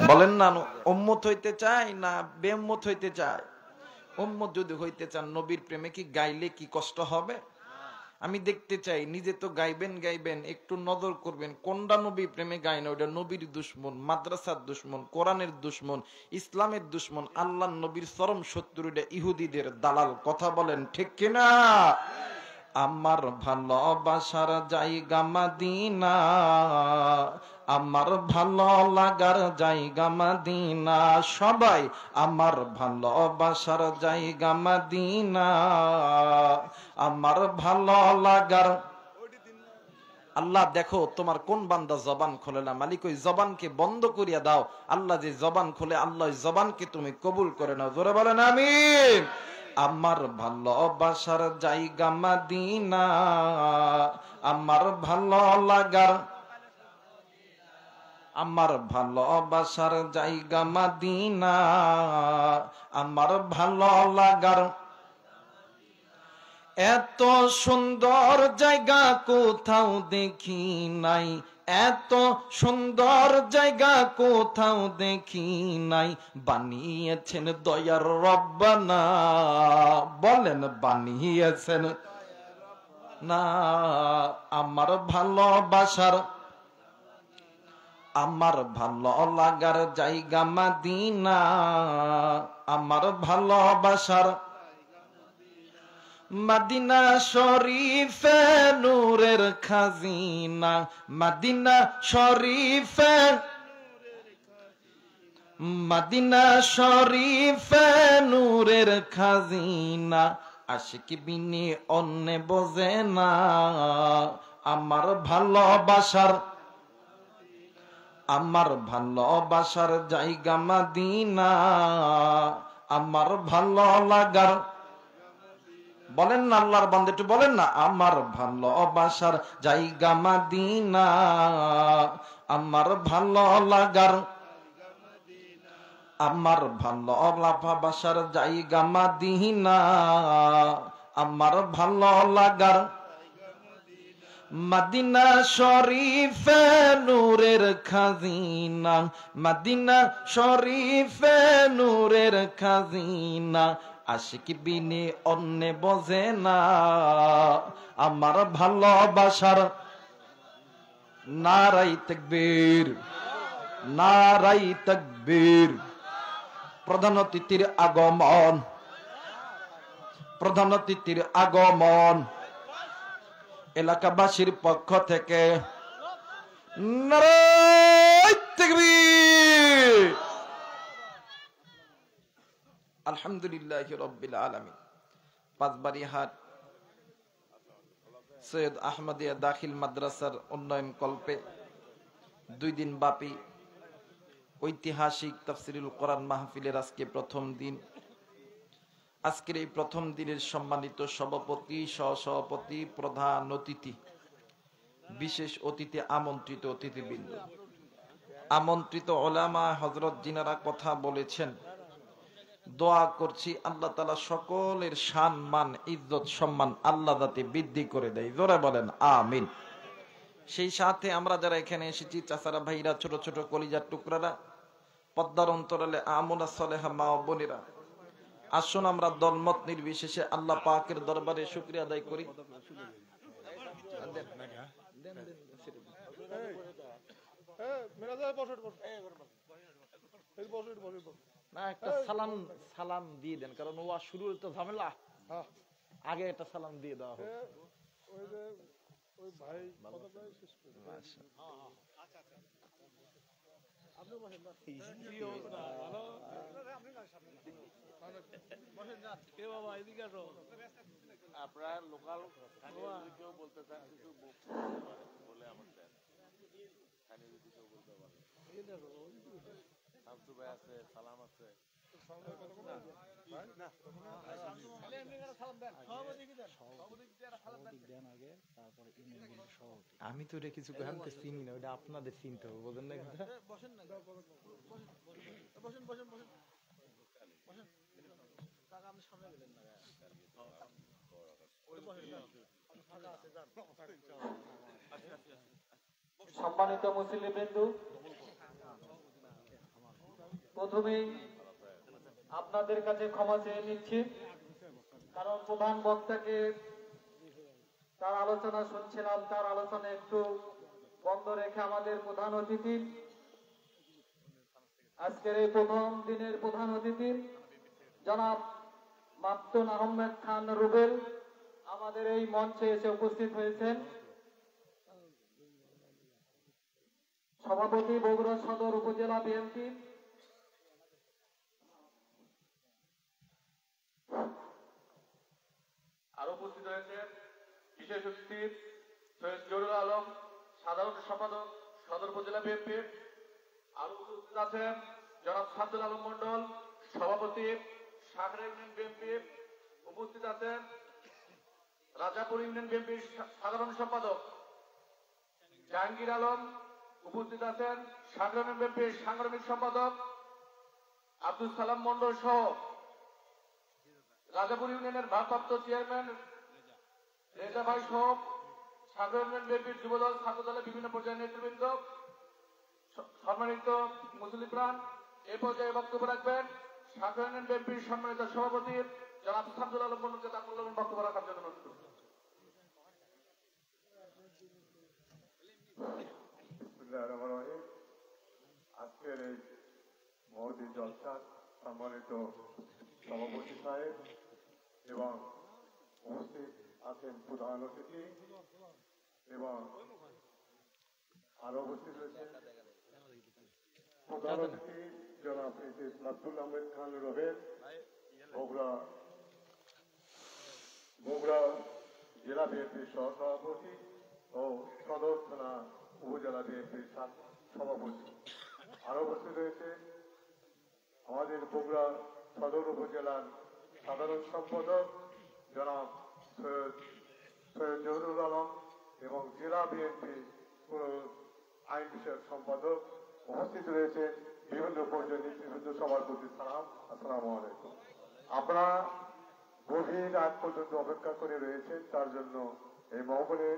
বলেন না, উম্মত হইতে চায় না বেউম্মত হইতে চায়? উম্মত যদি হইতে চান নবীর প্রেমে কি গাইলে কি কষ্ট হবে? আমি দেখতে চাই, নিজে তো গাইবেন গাইবেন, একটু নজর করবেন কোনটা নবী প্রেমে গায় না ওটা নবীর দুশ্মন, মাদ্রাসার দুশ্মন, কোরআনের দুশ্মন, ইসলামের দুশ্মন, আল্লাহ নবীর চরম শত্রু, এটা ইহুদিদের দালাল। কথা বলেন ঠিক কিনা? আমার ভালোবাসার জায়গা মদিনা, আমার ভালো লাগার জায়গা মদিনা, সবাই আমার ভালোবাসার জায়গা মদিনা, আমার ভালো লাগার। আল্লাহ দেখো তোমার কোন বান্দা জবান খোলে না, মালিক ওই জবানকে বন্ধ করিয়া দাও। আল্লাহ যে জবান খোলে, আল্লাহ ওই জবানকে তুমি কবুল করে নাও। জোরে বলেন আমিন। আমার ভালোবাসার জায়গা মদিনা, আমার ভালো লাগার, আমার ভালোবাসার জায়গা মদিনা, আমার ভালো লাগার। এত সুন্দর জায়গা কোথাও দেখি নাই, এত সুন্দর জায়গা কোথাও দেখি নাই, বানিয়েছেন দয়ার রব্বানা। বলেন বানিয়েছেন না। আমার ভালোবাসার, আমার ভালো লাগার জায়গা মদিনা, আমার ভালোবাসার। মদিনা শরীফে নূরের খাজিনা, মদিনা শরীফে, মদিনা শরীফে নূরের খাজিনা, আশিক বিনে অন্য বোঝে না। আমার ভালোবাসার, আমার ভালোবাসার জায়গা মদিনা, আমার ভালো লাগার। বলেন না আল্লাহর বান্দা, একটু বলেন না, আমার ভালোবাসার জায়গা মদিনা, আমার ভালো লাগার, আমার ভালোবাসার জায়গা মদিনা, আমার ভালো লাগার। মদিনা শরীফে নূরের খাজিনা, মদিনা শরীফে নূরের খাজিনা, আশিক বিনে অন্য বোঝে না। আমার ভালোবাসার, নারাই তাকবীর, নারাই তাকবীর। প্রধান অতিথির আগমন, প্রধান অতিথির আগমন, এলাকাবাসীর পক্ষ থেকে নারাই তাকবীর। আলহামদুলিল্লাহি রাব্বিল আলামিন। পাঁচবাড়িহাট সৈয়দ আহমদিয়া দাখিল মাদ্রাসার উন্নয়ন কল্পে 2 দিন ব্যাপী ঐতিহাসিক তাফসিরুল কোরআন মাহফিলের আজকে প্রথম দিন। আজকের এই প্রথম দিনের সম্মানিত সভাপতি, সহসভাপতি, প্রধান অতিথি, বিশেষ অতিথি, আমন্ত্রিত অতিথিবৃন্দ, আমন্ত্রিত ওলামা হযরত যিনারা কথা বলেছেন, দোয়া করছি আল্লাহ তাআলা সকলের শান মান ইজ্জত সম্মান আল্লাহ যাতে বৃদ্ধি করে দেয়। জোরে বলেন আমিন। সেই সাথে আমরা যারা এখানে এসেছি, চাচারা, ভাইরা, ছোট ছোট কলিজার টুকরারা, পদ্মার অন্তরালে আমুনা সালেহা মা ও বোনেরা, আসুন আমরা দলমত নির্বিশেষে আল্লাহ পাকের দরবারে শুকরিয়া আদায় করি। না, একটা সালাম সালাম দিয়ে দেন, কারণ ওয়া শুরু তো ঝামেলা, আগে একটা সালাম দিয়ে দেওয়া হোক। আপনার লোকাল কেউ বলতে চান কিছু বলে আমার দেন, যদি কেউ বলতে পারে। শামসু ভাই আছে, সালাম আছে। আমি তো এটা কিছু চিনি না, ওটা আপনাদের চিনতে হবে, বোঝেন না কথা। সম্মানিত মুসলিমবৃন্দ, প্রথমেই আপনাদের কাছে ক্ষমা চেয়ে নিচ্ছি, কারণ প্রধান বক্তাকে তার আলোচনা শুনছিলাম, তার আলোচনা একটু বন্ধ রেখে আমাদের প্রধান অতিথি, আজকের এই প্রথম দিনের প্রধান অতিথি জনাব মাকতুন আহমেদ খান রুবেল আমাদের এই মঞ্চে এসে উপস্থিত হয়েছেন। সভাপতি বগুড়া সদর উপজেলা বিএনপি। আরো উপস্থিত হয়েছে বিশেষ অতিথি সৈয়দ জহুরুল আলম, সাধারণ সম্পাদক সদর উপজেলা বিএনপি। আরো উপস্থিত আছেন জনাব সাদ্দুল আলম মন্ডল, সভাপতি সাগর ইউনিয়ন বিএনপি। উপস্থিত আছেন রাজাপুর ইউনিয়ন বিএনপির সাধারণ সম্পাদক জাহাঙ্গীর আলম। উপস্থিত আছেন সাগর ইউনিয়ন বিএনপির সাংগঠনিক সম্পাদক আব্দুল সালাম মন্ডল সহ রাজাপুর ইউনিয়নের ভারপ্রাপ্ত চেয়ারম্যান রেজা ভাই সহ সাগর ইউনিয়ন বিএনপির যুবদল, ছাত্র দলের বিভিন্ন পর্যায়ের নেতৃবৃন্দ। সম্মানিত মুসলিম প্রাণ, এ পর্যায়ে বক্তব্য রাখবেন সাগর ইউনিয়ন বিএনপির সম্মানিত সভাপতি জনাব সাদ্দুল আলম মন্ডলকে তার মূল্যবান বক্তব্য রাখার জন্য অনুরোধ করছি। আজকের এই মহতী জলসার সম্মানিত সভাপতি সাহেব এবং উপস্থিত আছেন প্রধান অতিথি এবং আরো উপস্থিত রয়েছেন প্রধান অতিথি জনাব মাকতুন আহমেদ খান রুবেল, বগুড়া জেলা বিএনপির সহসভাপতি ও সদর থানা উপজেলা বিএনপির সভাপতি। আরো উপস্থিত রয়েছে আমাদের বগুড়া সদর উপজেলার সাধারণ সম্পাদক জনাব সৈয়দ জহুরুল আলম এবং জেলা বিএনপি আইন বিষয়ক সম্পাদক। উপস্থিত রয়েছে বিভিন্ন পর্যায়ের নেতৃবৃন্দ, সবার প্রতি সালাম, আসসালামু আলাইকুম। আপনারা গভীর রাত পর্যন্ত অপেক্ষা করে রয়েছেন, তার জন্য এই মহলে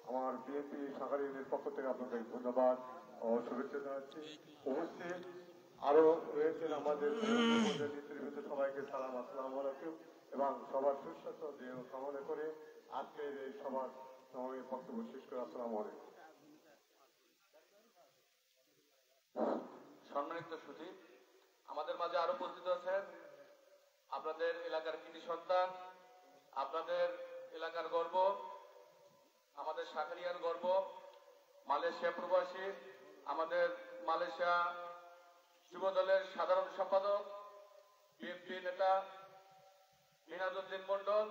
আমার বিএনপি শাখা ইউনিয়নের পক্ষ থেকে আপনাদের ধন্যবাদ ও শুভেচ্ছা জানাচ্ছি। উপস্থিত আরো রয়েছেন আমাদের নেতৃবৃন্দ, সবাইকে সালাম, আসসালামু আলাইকুম এবং সবার সুস্বাস্থ্য দেহ কামনা করে আজকের এই সভার সমাবেশ বক্তব্য শেষ করে আসসালামু আলাইকুম। সম্মানিত সুধী, আমাদের মাঝে আরো উপস্থিত আছেন আপনাদের এলাকার কৃতি সন্তান, আপনাদের এলাকার গর্ব, আমাদের শাখারিয়ার গর্ব, মালয়েশিয়া প্রবাসী, আমাদের মালয়েশিয়া যুব দলের সাধারণ সম্পাদক বিএনপি নেতা মিনাজউদ্দিন মন্ডল,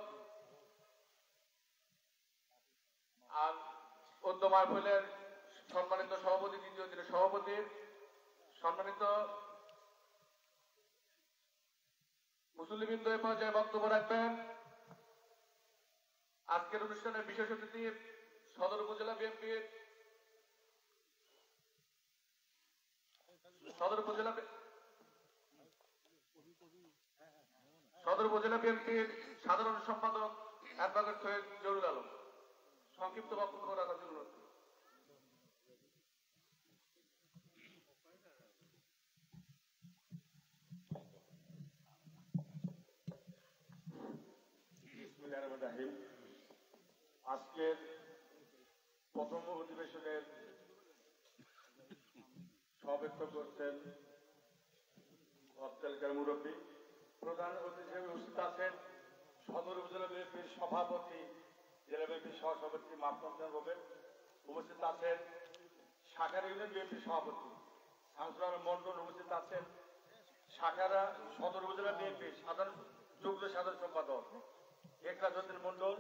আর উদ্য মাহফিলের সম্মানিত সভাপতি, দ্বিতীয় দিনের সভাপতি, সম্মানিত মুসল্লিবৃন্দ, এ পর্যায়ে বক্তব্য রাখবেন আজকের অনুষ্ঠানের বিশেষ অতিথি সদর উপজেলা বিএনপির সাধারণ সম্পাদক অ্যাডভোকেট সৈয়দ জহুরুল আলম। সংক্ষিপ্ত বক্তব্য রাখার জন্য অনুরোধ করছি। আজকের প্রথম অধিবেশনের সভাপতিত্ব করছেন অত্যালকার মুরব্বী। প্রধান অতিথি হিসেবে উপস্থিত আছেন সদর উপজেলা বিএনপির সভাপতি, জেলা বিএনপির সহসভাপতি মাকতুন রুবেল। উপস্থিত আছেন শাখার ইউনিয়ন বিএনপির সভাপতি শামসুল আলম মন্ডল। উপস্থিত আছেন শাখারা সদর উপজেলা বিএনপির যুগ্ম সাধারণ সম্পাদক একরাজউদ্দিন মন্ডল।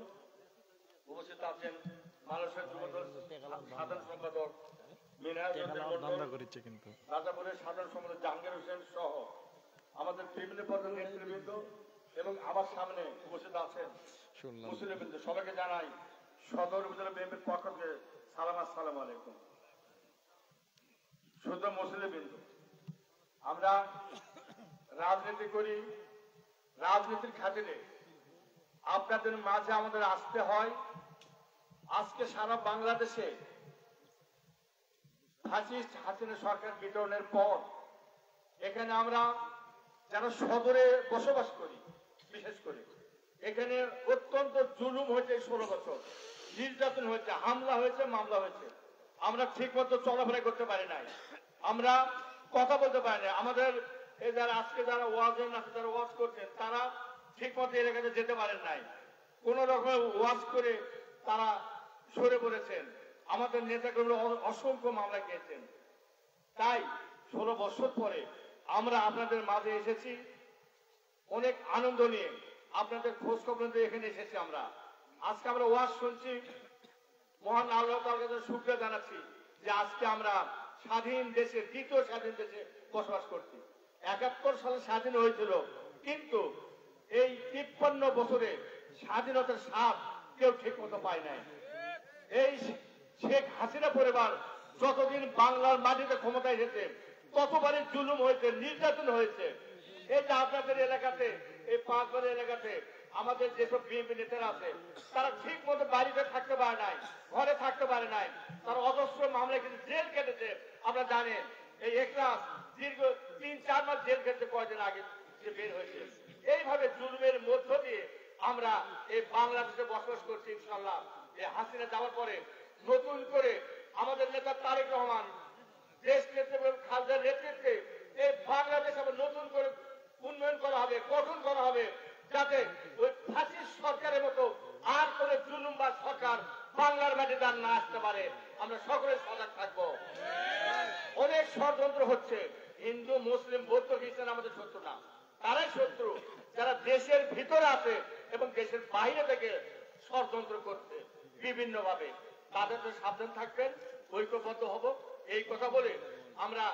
উপস্থিত আছেন মালয়েশিয়া যুবদল সাধারণ সম্পাদক মিনাজউদ্দিন মন্ডল, রাজাপুরের সাধারণ সম্পাদক জাহাঙ্গীর হোসেন সহ আমাদের বিভিন্ন পর্যায়ের নেতৃবৃন্দ এবং আমার সামনে উপস্থিত আছেন মুসলিমবৃন্দ। সবাইকে জানাই সদর উপজেলা বিএনপির পক্ষ থেকে সালাম, আসসালামু আলাইকুম। শুধু মুসলিমবৃন্দ, আমরা রাজনীতি করি, রাজনীতির খাতিরে আপনাদের মাঝে আমাদের আসতে হয়। আজকে সারা বাংলাদেশে ফ্যাসিস্ট হাসিনা সরকার বিতরণের পর এখানে আমরা যারা সদরে বসবাস করি, বিশেষ করে এখানে অত্যন্ত জুলুম হয়েছে 16 বছর, নির্যাতন হয়েছে, হামলা হয়েছে, মামলা হয়েছে। আমরা ঠিক মতো চলাফেরা করতে পারি নাই, আমরা কথা বলতে পারি না। আমাদের এই যারা আজকে যারা ওয়াজের আছে, যারা ওয়াজ করছেন, তারা ঠিক মতো এলাকাতে যেতে পারেন নাই, কোন রকমের ওয়াজ করে তারা সরে পড়েছেন। আমাদের নেতাকর্মীরা অসংখ্য মামলা খেয়েছেন। তাই 16 বছর পরে আমরা আপনাদের মাঝে এসেছি অনেক আনন্দ নিয়ে, আপনাদের খোঁজ খবর নিয়ে এখানে এসেছি। আমরা আজকে আমরা ওয়াজ শুনছি, মহান আল্লাহ তাআলার কাছে শুকরিয়া জানাচ্ছি যে আজকে আমরা স্বাধীন দেশে, দ্বিতীয় স্বাধীন দেশে বসবাস করছি। 71 সালে স্বাধীন হয়েছিল, কিন্তু এই 53 বছরে স্বাধীনতার স্বাদ কেউ ঠিক মতো পায় নাই। এই শেখ হাসিনা পরিবার যতদিন বাংলার মাটিতে ক্ষমতায় এসেছে, ততবারই জুলুম হয়েছে, নির্যাতন হয়েছে। এই যে আপনাদের এলাকাতে, এই 5 বাড়ি এলাকাতে আমাদের যেসব বিএনপি নেতারা আছে, তারা ঠিক মতো বাড়িতে থাকতে পারে নাই, ঘরে থাকতে পারে নাই, তারা অজস্র মামলায় কিন্তু জেল কেটেছে। আপনারা জানেন এই একরাম দীর্ঘ 3-4 মাস জেল কেটেছে কয়েকদিন আগে যে বের হয়েছে। এইভাবে জুলুমের মধ্য দিয়ে আমরা এই বাংলাদেশে বসবাস করছি। ইনশাআল্লাহ এই হাসিনা যাওয়ার পরে নতুন করে আমাদের নেতা তারেক রহমান, দেশ নেতৃত্বে খালেদার নেতৃত্বে এই বাংলাদেশ আবার নতুন করে উন্নয়ন করা হবে, গঠন করা হবে, যাতে ওই ফাঁসিস্ট সরকারের মতো আর কোন জুলুম বা সরকার বাংলার মাটিতে আর না আসতে পারে। আমরা সকলে সজাগ থাকবো। অনেক ষড়যন্ত্র হচ্ছে, হিন্দু, মুসলিম, বৌদ্ধ, খ্রিস্টান আমাদের শত্রু না, তারাই শত্রু যারা দেশের ভিতরে আছে এবং দেশের বাইরে থেকে ষড়যন্ত্র করছে বিভিন্ন ভাবে। তাদের তো সাবধান থাকবেন, ঐক্যবদ্ধ হব। এই কথা বলে আমরা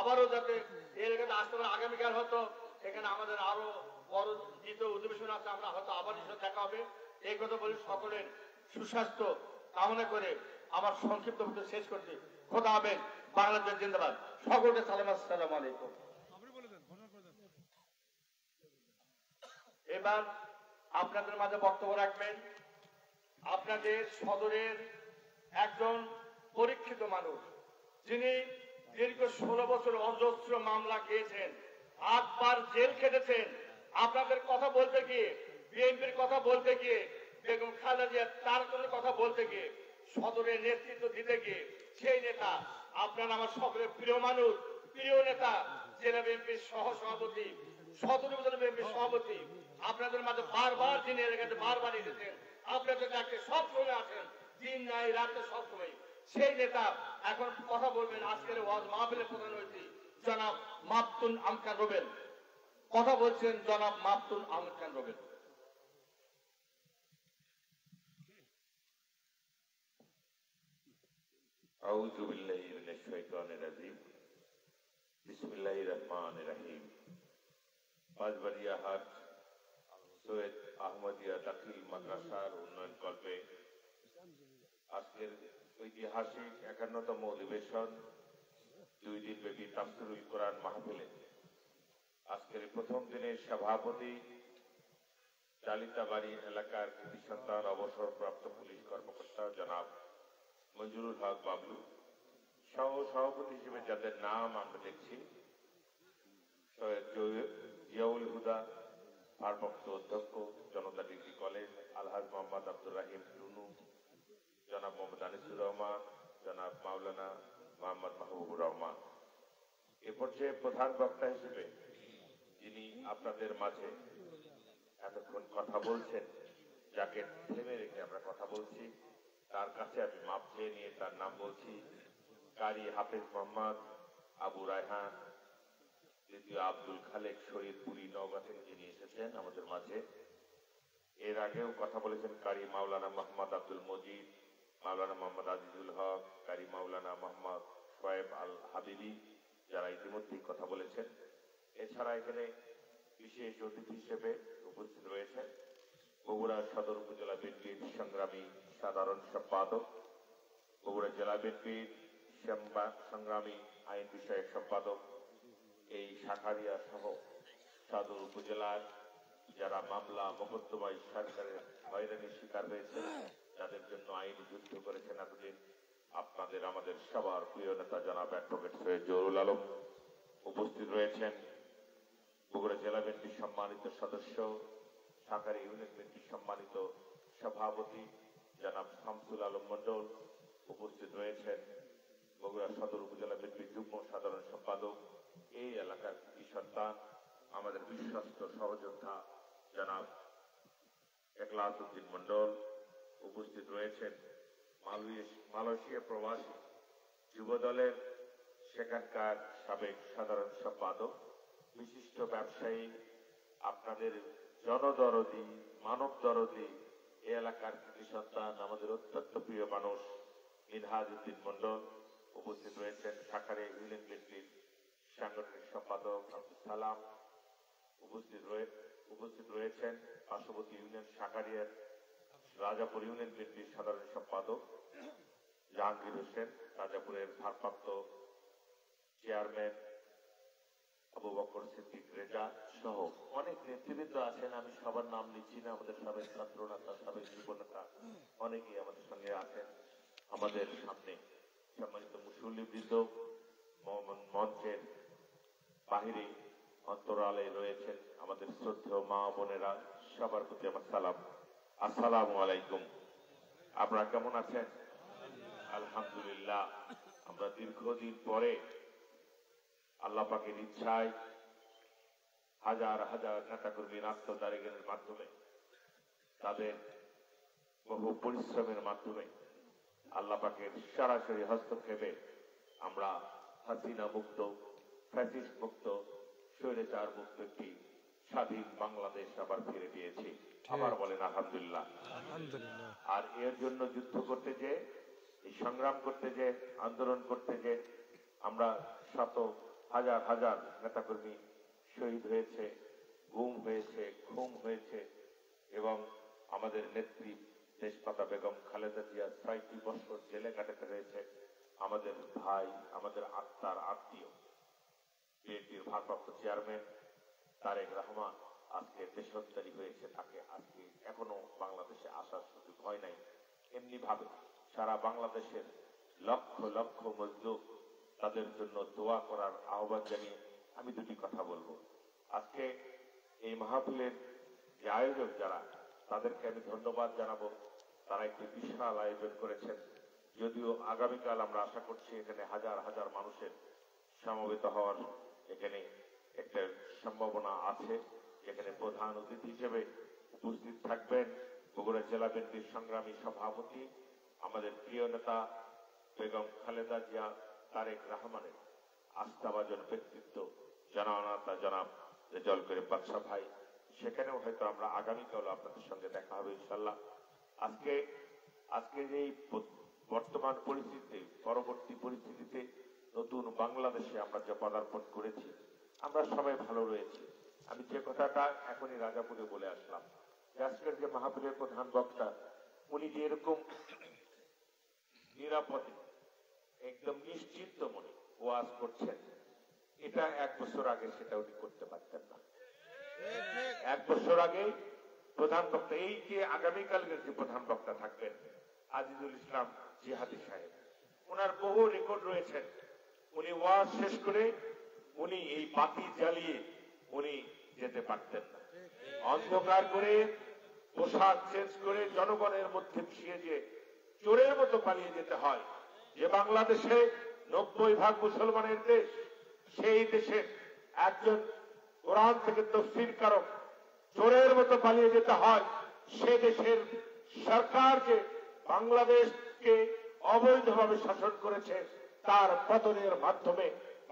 আবারও যাতে এই এলাকাতে আসতে পারে, আগামীকাল হয়তো এখানে আমাদের আরো বড় দ্বিতীয় অধিবেশন আছে, আমরা হয়তো আবার এসে দেখা হবে। এই কথা বলে সকলের সুস্বাস্থ্য কামনা করে আমার সংক্ষিপ্ত বক্তব্য শেষ করছি। খোদা হাফেজ, বাংলাদেশ জিন্দাবাদ। সকলকে সালাম, আসসালামু আলাইকুম। এবার আপনাদের মাঝে বক্তব্য রাখবেন আপনাদের সদরের একজন পরীক্ষিত মানুষ, যিনি দীর্ঘ 16 বছর অজস্র মামলা খেয়েছেন, 8 বার জেল খেটেছেন। আপনাদের কথা বলতে গিয়ে, বিএনপির কথা বলতে গিয়ে, বেগম খালেদা জিয়া তার কোনো কথা বলতে গিয়ে, সদরের নেতৃত্ব দিতে গিয়ে, সেই নেতা আপনার আমার সকলের প্রিয় মানুষ, প্রিয় নেতা, জেলা বিএনপির সহ সভাপতি, সদর উপজেলা বিএনপির সভাপতি, আপনাদের মাঝে বারবার যিনি এলাকাতে বারবার এসেছেন, আপনাদের ডাকে সব সময় আসেন, দিন নাই রাতে সব সময়, সেই নেতা এখন কথা বলবেন। আজকের ওয়াজ মাহফিলের প্রধান অতিথি জনাব মাহতুন আমকান রুবেল কথা বলছেন। জনাব মাহতুন আমকান রুবেল। আউযু বিল্লাহি মিনাশ শাইতানির রাজিম। বিসমিল্লাহির রহমানির রহিম। পাঁচবাড়িয়া হাট সৈয়দ আহমদিয়া দাখিল মাদ্রাসার উন্নয়ন কল্পে আজকের ঐতিহাসিক 51তম অধিবেশন 2 দিন ব্যাপী তাফসীরুল কোরআন মাহফিলে আজকের প্রথম দিনের সভাপতি জালিতাবাড়ি এলাকার কৃতি সন্তান অবসরপ্রাপ্ত পুলিশ কর্মকর্তা জনাব মঞ্জুরুল হক বাবলু, সহ সভাপতি হিসেবে যাদের নাম আমরা দেখছি, সৈয়দ জিয়াউল হুদা, ভারপ্রাপ্ত অধ্যক্ষ জনতা ডিগ্রি কলেজ আলহাজ মোহাম্মদ আব্দুর রাহিম রুনু, জনাব মোহাম্মদ আনিসুর রহমান, জনাব মাওলানা মোহাম্মদ মাহবুবুর রহমান। এ পর্যায়ে প্রধান বক্তা হিসেবে যিনি আপনাদের মাঝে এতক্ষণ কথা বলছেন, যাকে থেমে রেখে আমরা কথা বলছি, তার কাছে আমি মাপ চেয়ে নিয়ে তার নাম বলছি। কারি হাফেজ মোহাম্মদ আবু রায়হান, দ্বিতীয় আব্দুল খালেক শরীরপুরি নওগাঁ থেকে যিনি এসেছেন আমাদের মাঝে। এর আগেও কথা বলেছেন কারি মাওলানা মোহাম্মদ আব্দুল মজিদ, মাওলানা মোহাম্মদ আজিজুল হক, কারি মাওলানা মোহাম্মদ শোয়েব আল হাবিবি, যারা ইতিমধ্যেই কথা বলেছেন। এছাড়া এখানে বিশেষ অতিথি হিসেবে উপস্থিত রয়েছেন বগুড়া সদর উপজেলা বিএনপির সংগ্রামী সাধারণ সম্পাদক, বগুড়া জেলা বিএনপির সংগ্রামী আইন বিষয়ক সম্পাদক, এই শাখারিয়া সহ সদর উপজেলার যারা মামলা মোকদ্দমায় সরকারের হয়রানির শিকার হয়েছে, যাদের জন্য আইন যুদ্ধ করেছেন এতদিন, আপনাদের আমাদের সবার প্রিয় নেতা জনাব অ্যাডভোকেট সৈয়দ জহুরুল আলম, উপস্থিত রয়েছেন বগুড়া জেলা বিএনপির সম্মানিত সদস্য, সাকারি ইউনিয়ন বিএনপির সম্মানিত সভাপতি জনাব শামসুল আলম মন্ডল। উপস্থিত রয়েছেন বগুড়া সদর উপজেলা বিএনপির যুগ্ম সাধারণ সম্পাদক, এই এলাকার কৃতি সন্তান, আমাদের বিশ্বস্ত সহযোদ্ধা জনাব একলাস উদ্দিন মন্ডল। উপস্থিত রয়েছেন মালয়েশিয়া প্রবাসী যুব দলের সেখানকার সাবেক সাধারণ সম্পাদক, বিশিষ্ট ব্যবসায়ী, আপনাদের জনদরদি, মানব দরদি, এ এলাকার কৃতি সন্তান, আমাদের অত্যন্ত প্রিয় মানুষ মিনহাজ উদ্দিন মন্ডল। উপস্থিত রয়েছেন সাকারিয়া ইউনিয়ন বিএনপির সাংগঠনিক সম্পাদক আব্দুল সালাম। উপস্থিত রয়েছেন পার্শ্ববর্তী ইউনিয়ন সাকারিয়ার রাজাপুর ইউনিয়ন বিএনপির সাধারণ সম্পাদক জাহাঙ্গীর হোসেন, রাজাপুরের ভারপ্রাপ্ত চেয়ারম্যান আবু বকর সিদ্দিক রেজা সহ অনেক নেতৃবৃন্দ আছেন। আমি সবার নাম নিচ্ছি না, আমাদের সাবেক ছাত্র নেতা, সাবেক যুব নেতা অনেকেই আমাদের সঙ্গে আছেন। আমাদের সামনে সম্মানিত মুসল্লিবৃন্দ, মঞ্চের বাহিরে অন্তরালে রয়েছেন আমাদের শ্রদ্ধেয় মা বোনেরা, সবার প্রতি আমার সালাম। আসসালামু আলাইকুম। আপনারা কেমন আছেন? আলহামদুলিল্লাহ। আমরা দীর্ঘদিন পরে আল্লাহ পাকের ইচ্ছায় হাজার হাজার নেতাকর্মীর আত্মদারিগণের মাধ্যমে, তাদের বহু পরিশ্রমের মাধ্যমে, আল্লাহ পাকের সরাসরি হস্তক্ষেপে আমরা হাসিনা মুক্ত, ফ্যাসিস্ট মুক্ত, স্বৈরাচার মুক্ত একটি স্বাধীন বাংলাদেশ আবার ফিরে দিয়েছি। আবার বলেন আলহামদুলিল্লাহ। আর এর জন্য যুদ্ধ করতে যে, এই সংগ্রাম করতে যে, আন্দোলন করতে যে আমরা শত হাজার হাজার নেতাকর্মী শহীদ হয়েছে, গুম হয়েছে, খুন হয়েছে, এবং আমাদের নেত্রী দেশপাতা বেগম খালেদা জিয়া ৬টি বছর জেলে কাটাতে হয়েছে। আমাদের ভাই, আমাদের আত্মার আত্মীয় বিএনপির ভারপ্রাপ্ত চেয়ারম্যান তারেক রহমান আজকে দেশত্যাগী হয়েছে, তাকে আজকে এখনো বাংলাদেশে আসার সুযোগ হয় নাই। এমনি ভাবে সারা বাংলাদেশের লক্ষ লক্ষ মজলুম, তাদের জন্য দোয়া করার আহ্বান জানিয়ে আমি দুটি কথা বলবো। আজকে এই মাহফিলের যে আয়োজক যারা, তাদেরকে আমি ধন্যবাদ জানাবো। তারা একটি বিশাল আয়োজন করেছেন। যদিও আগামীকাল আমরা আশা করছি এখানে হাজার হাজার মানুষের সমবেত হওয়ার এখানে একটা সম্ভাবনা আছে। এখানে প্রধান অতিথি হিসেবে উপস্থিত থাকবেন বগুড়া জেলা বিএনপির সংগ্রামী সভাপতি, আমাদের প্রিয় নেতা বেগম খালেদা জিয়া তারেক রহমানের আস্থাভাজন ব্যক্তিত্ব জননেতা জনাব রেজাউল করিম বাদশা ভাই। সেখানেও হয়তো আমরা আগামীকাল আপনাদের সঙ্গে দেখা হবে ইনশাল্লাহ। আজকে যে বর্তমান পরিস্থিতিতে, পরবর্তী পরিস্থিতিতে নতুন বাংলাদেশে আমরা যে পদার্পণ করেছি, আমরা সবাই ভালো রয়েছি। আমি যে কথাটা এখনই রাজাপুরে বলে আসলাম, আজকের যে মাহফিলের প্রধান বক্তা, উনি যে এরকম নিরাপদে একদম নিশ্চিন্ত মনে ওয়াজ করছেন, এটা 1 বছর আগে সেটা উনি করতে পারতেন না। 1 বছর আগে প্রধান বক্তা, এই যে আগামীকালকের যে প্রধান বক্তা থাকবেন আজিজুল ইসলাম জিহাদি সাহেব, ওনার বহু রেকর্ড রয়েছেন। উনি ওয়াজ শেষ করে উনি এই বাতি জ্বালিয়ে উনি যেতে পারতেন না। অন্ধকার করে পোশাক চেঞ্জ করে জনগণের মধ্যে মিশিয়ে যে চোরের মতো পালিয়ে যেতে হয়। যে বাংলাদেশে 90% মুসলমানের দেশ, সেই দেশের একজন কোরআন থেকে তাফসীর কারক চোরের মতো পালিয়ে যেতে হয়। সে দেশের সরকার যে বাংলাদেশকে অবৈধভাবে শাসন করেছে, তার পতনের মাধ্যমে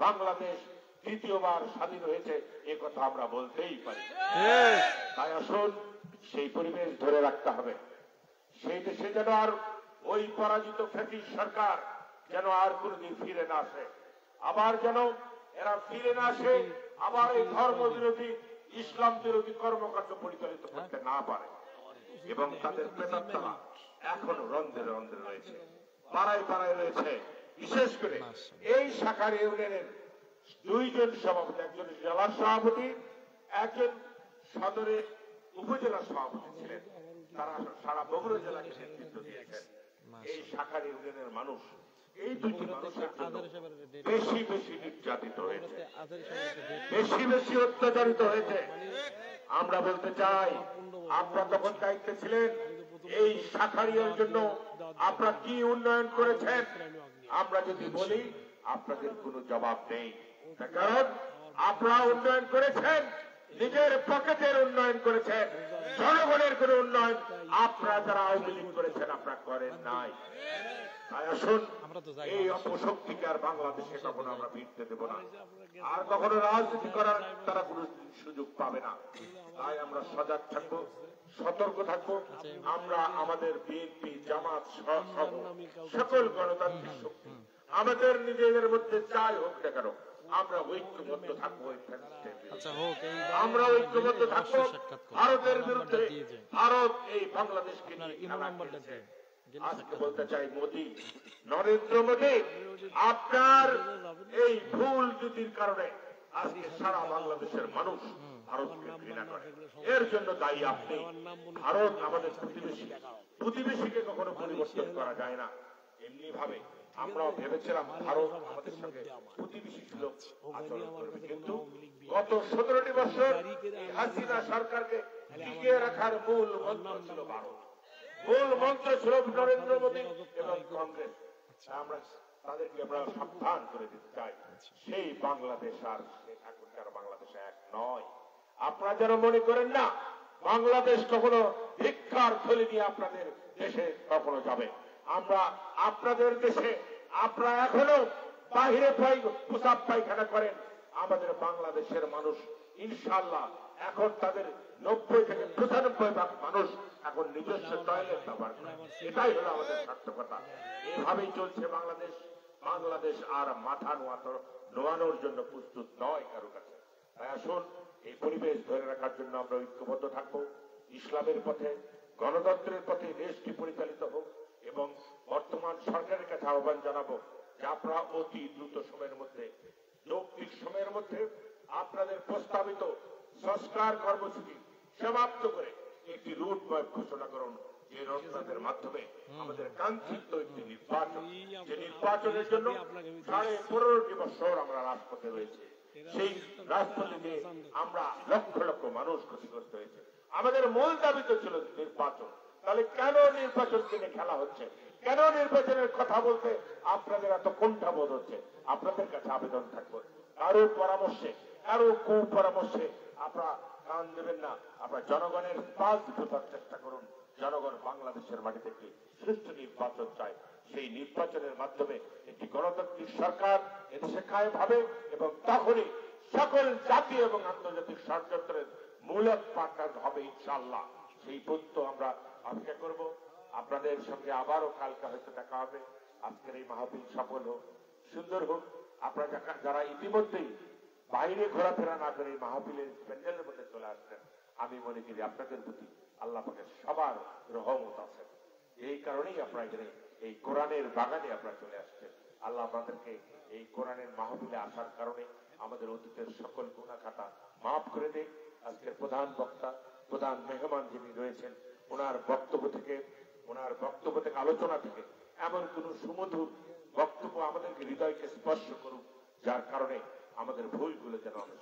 বাংলাদেশ দ্বিতীয়বার স্বাধীন হয়েছে, এ কথা আমরা বলতেই পারি। তাই আসুন সেই পরিবেশ ধরে রাখতে হবে। সেই দেশে যেন আর ওই পরাজিত ফ্যাসিস্ট সরকার যেন আর কোনদিন ফিরে না আসে, আবার যেন এরা ফিরে না আসে, আবার এই ধর্ম বিরোধী, ইসলাম বিরোধী কর্মকাণ্ড পরিচালিত করতে না পারে। এবং তাদের প্রেতাত্মা এখনো রন্ধ্রে রন্ধ্রে রয়েছে, পাড়ায় পাড়ায় রয়েছে। বিশেষ করে এই শাখার ইউনিয়নের 2 জন সভাপতি, একজন জেলা সভাপতি, একজন সদরের উপজেলা সভাপতি ছিলেন। তারা সারা বগুড়া জেলাকে নেতৃত্ব দিয়েছেন। এই শাখার ইউনিয়নের মানুষ এই দুটি মানুষের জন্য বেশি বেশি নির্যাতিত হয়েছে, বেশি বেশি অত্যাচারিত হয়েছে। আমরা বলতে চাই, আপনারা তখন দায়িত্বে ছিলেন, এই শাখারিয়ার জন্য আপনারা কি উন্নয়ন করেছেন? আমরা যদি বলি আপনাদের কোনো জবাব নেই, কারণ আপনারা উন্নয়ন করেছেন নিজের পকেটের উন্নয়ন করেছেন, জনগণের কোনো উন্নয়ন আপনারা যারা আওয়ামী লীগ করেছেন আপনারা করেন নাই। তাই আসুন, এই অপশক্তিকে আর বাংলাদেশে কখনো আমরা ফিরতে দেব না, আর কখনো রাজনীতি করার তারা কোনো সুযোগ পাবে না। তাই আমরা সজাগ থাকবো, সতর্ক থাকবো। আমরা আমাদের বিএনপি, জামাত সহ সকল গণতান্ত্রিক শক্তি আমাদের নিজেদের মধ্যে যাই হোক না কেন, আমরা ঐক্যবদ্ধ থাকবো। আমরা ঐক্যবদ্ধ থাকবো ভারতের বিরুদ্ধে। ভারত এই বাংলাদেশকে নিয়ে খেলা খেলছে। আজকে বলতে চাই, মোদী, নরেন্দ্র মোদী, আপনার এই ভুল নীতির কারণে আজকে সারা বাংলাদেশের মানুষ ভারতকে ঘৃণা করে। এর জন্য দায়ী আপনি। ভারত আমাদের প্রতিবেশী, প্রতিবেশীকে কখনো পরিবর্তন করা যায় না। এমনি ভাবে আমরাও ভেবেছিলাম ভারত আমাদের সঙ্গে প্রতিবেশী সুলভ আচরণ করবে, কিন্তু গত 17টি বছর হাসিনা সরকারকে টিকিয়ে রাখার মূল মন্ত্র ছিল ভারত, মূল মন্ত্র ছিল নরেন্দ্র মোদী এবং কংগ্রেস। আমরা তাদেরকে আমরা সাবধান করে দিতে চাই, সেই বাংলাদেশ আর এখনকার বাংলাদেশ এক নয়। আপনারা যেন মনে করেন না বাংলাদেশ কখনো ভিক্ষার থলি নিয়ে আপনাদের দেশে কখনো যাবে। আমরা আপনাদের দেশে, আপনারা এখনো বাহিরে প্রসাব পায়খানা করেন, আমাদের বাংলাদেশের মানুষ ইনশাআল্লাহ এখন তাদের 90 থেকে 95% মানুষ এখন নিজস্ব টয়লেট ব্যবহার করে। এটাই হলো আমাদের সার্থকতা। এভাবেই চলছে বাংলাদেশ। বাংলাদেশ আর মাথা নোয়ানোর জন্য প্রস্তুত নয় কারো কাছে। তাই আসুন, এই পরিবেশ ধরে রাখার জন্য আমরা ঐক্যবদ্ধ থাকবো, ইসলামের পথে, গণতন্ত্রের পথে দেশটি পরিচালিত হোক, এবং বর্তমান সরকারের কাছে আহ্বান জানাবো যে আপনারা অতি দ্রুত সময়ের মধ্যে, যৌক্তিক সময়ের মধ্যে আপনাদের প্রস্তাবিত সংস্কার কর্মসূচি সমাপ্ত করে একটি রুট ম্যাপ ঘোষণা করুন, যে রোডম্যাপের মাধ্যমে আমাদের কাঙ্ক্ষিত একটি নির্বাচন, যে নির্বাচনের জন্য 15.5 বছর আমরা রাজপথে রয়েছে, সেই রাজপথে নিয়ে আমরা লক্ষ লক্ষ মানুষ ক্ষতিগ্রস্ত হয়েছে। আমাদের মূল দাবি তো ছিল নির্বাচন। তাহলে কেন নির্বাচনকে নিয়ে খেলা হচ্ছে? কেন নির্বাচনের কথা বলতে আপনাদের এত কুণ্ঠাবোধ হচ্ছে? আপনাদের কাছে আবেদন থাকবে, কারো পরামর্শে, কারো কুপরামর্শে আপনারা কান দেবেন না। আপনারা জনগণের পাশ বোঝার চেষ্টা করুন। জনগণ বাংলাদেশের মাটি থেকে সুষ্ঠু নির্বাচন চায়। সেই নির্বাচনের মাধ্যমে একটি গণতান্ত্রিক সরকার এদেশে কায়েম হবে, এবং তখনই সকল জাতীয় এবং আন্তর্জাতিক ষড়যন্ত্রের মূলোৎপাটন হবে ইনশাআল্লাহ। সেই পর্যন্ত আমরা অপেক্ষা করব। আপনাদের সঙ্গে আবারও কালকে হয়তো দেখা হবে। আজকের এই মাহফিল সফল হোক, সুন্দর হোক। আপনারা যারা ইতিমধ্যেই বাইরে ঘোরাফেরা না করে মাহফিলের প্যান্ডেলের মধ্যে চলে আসছেন, আমি মনে করি আপনাদের প্রতি আল্লাহ পাকের সবার রহমত আছে। এই কারণেই আপনারা এখানে এই কোরআনের বাগানে আপনারা চলে আসছেন। আল্লাহ আপনাদেরকে এই কোরআনের মাহফিলে আসার কারণে আমাদের অতীতের সকল গুনাহ খাতা মাফ করে দেয়। আজকের প্রধান বক্তা, প্রধান মেহমান যিনি রয়েছেন, ওনার বক্তব্য থেকে আলোচনা থেকে এমন কোন সুমধুর বক্তব্য আমাদেরকে হৃদয়কে স্পর্শ করুক, যার কারণে আমাদের ভুলগুলো যেন আমরা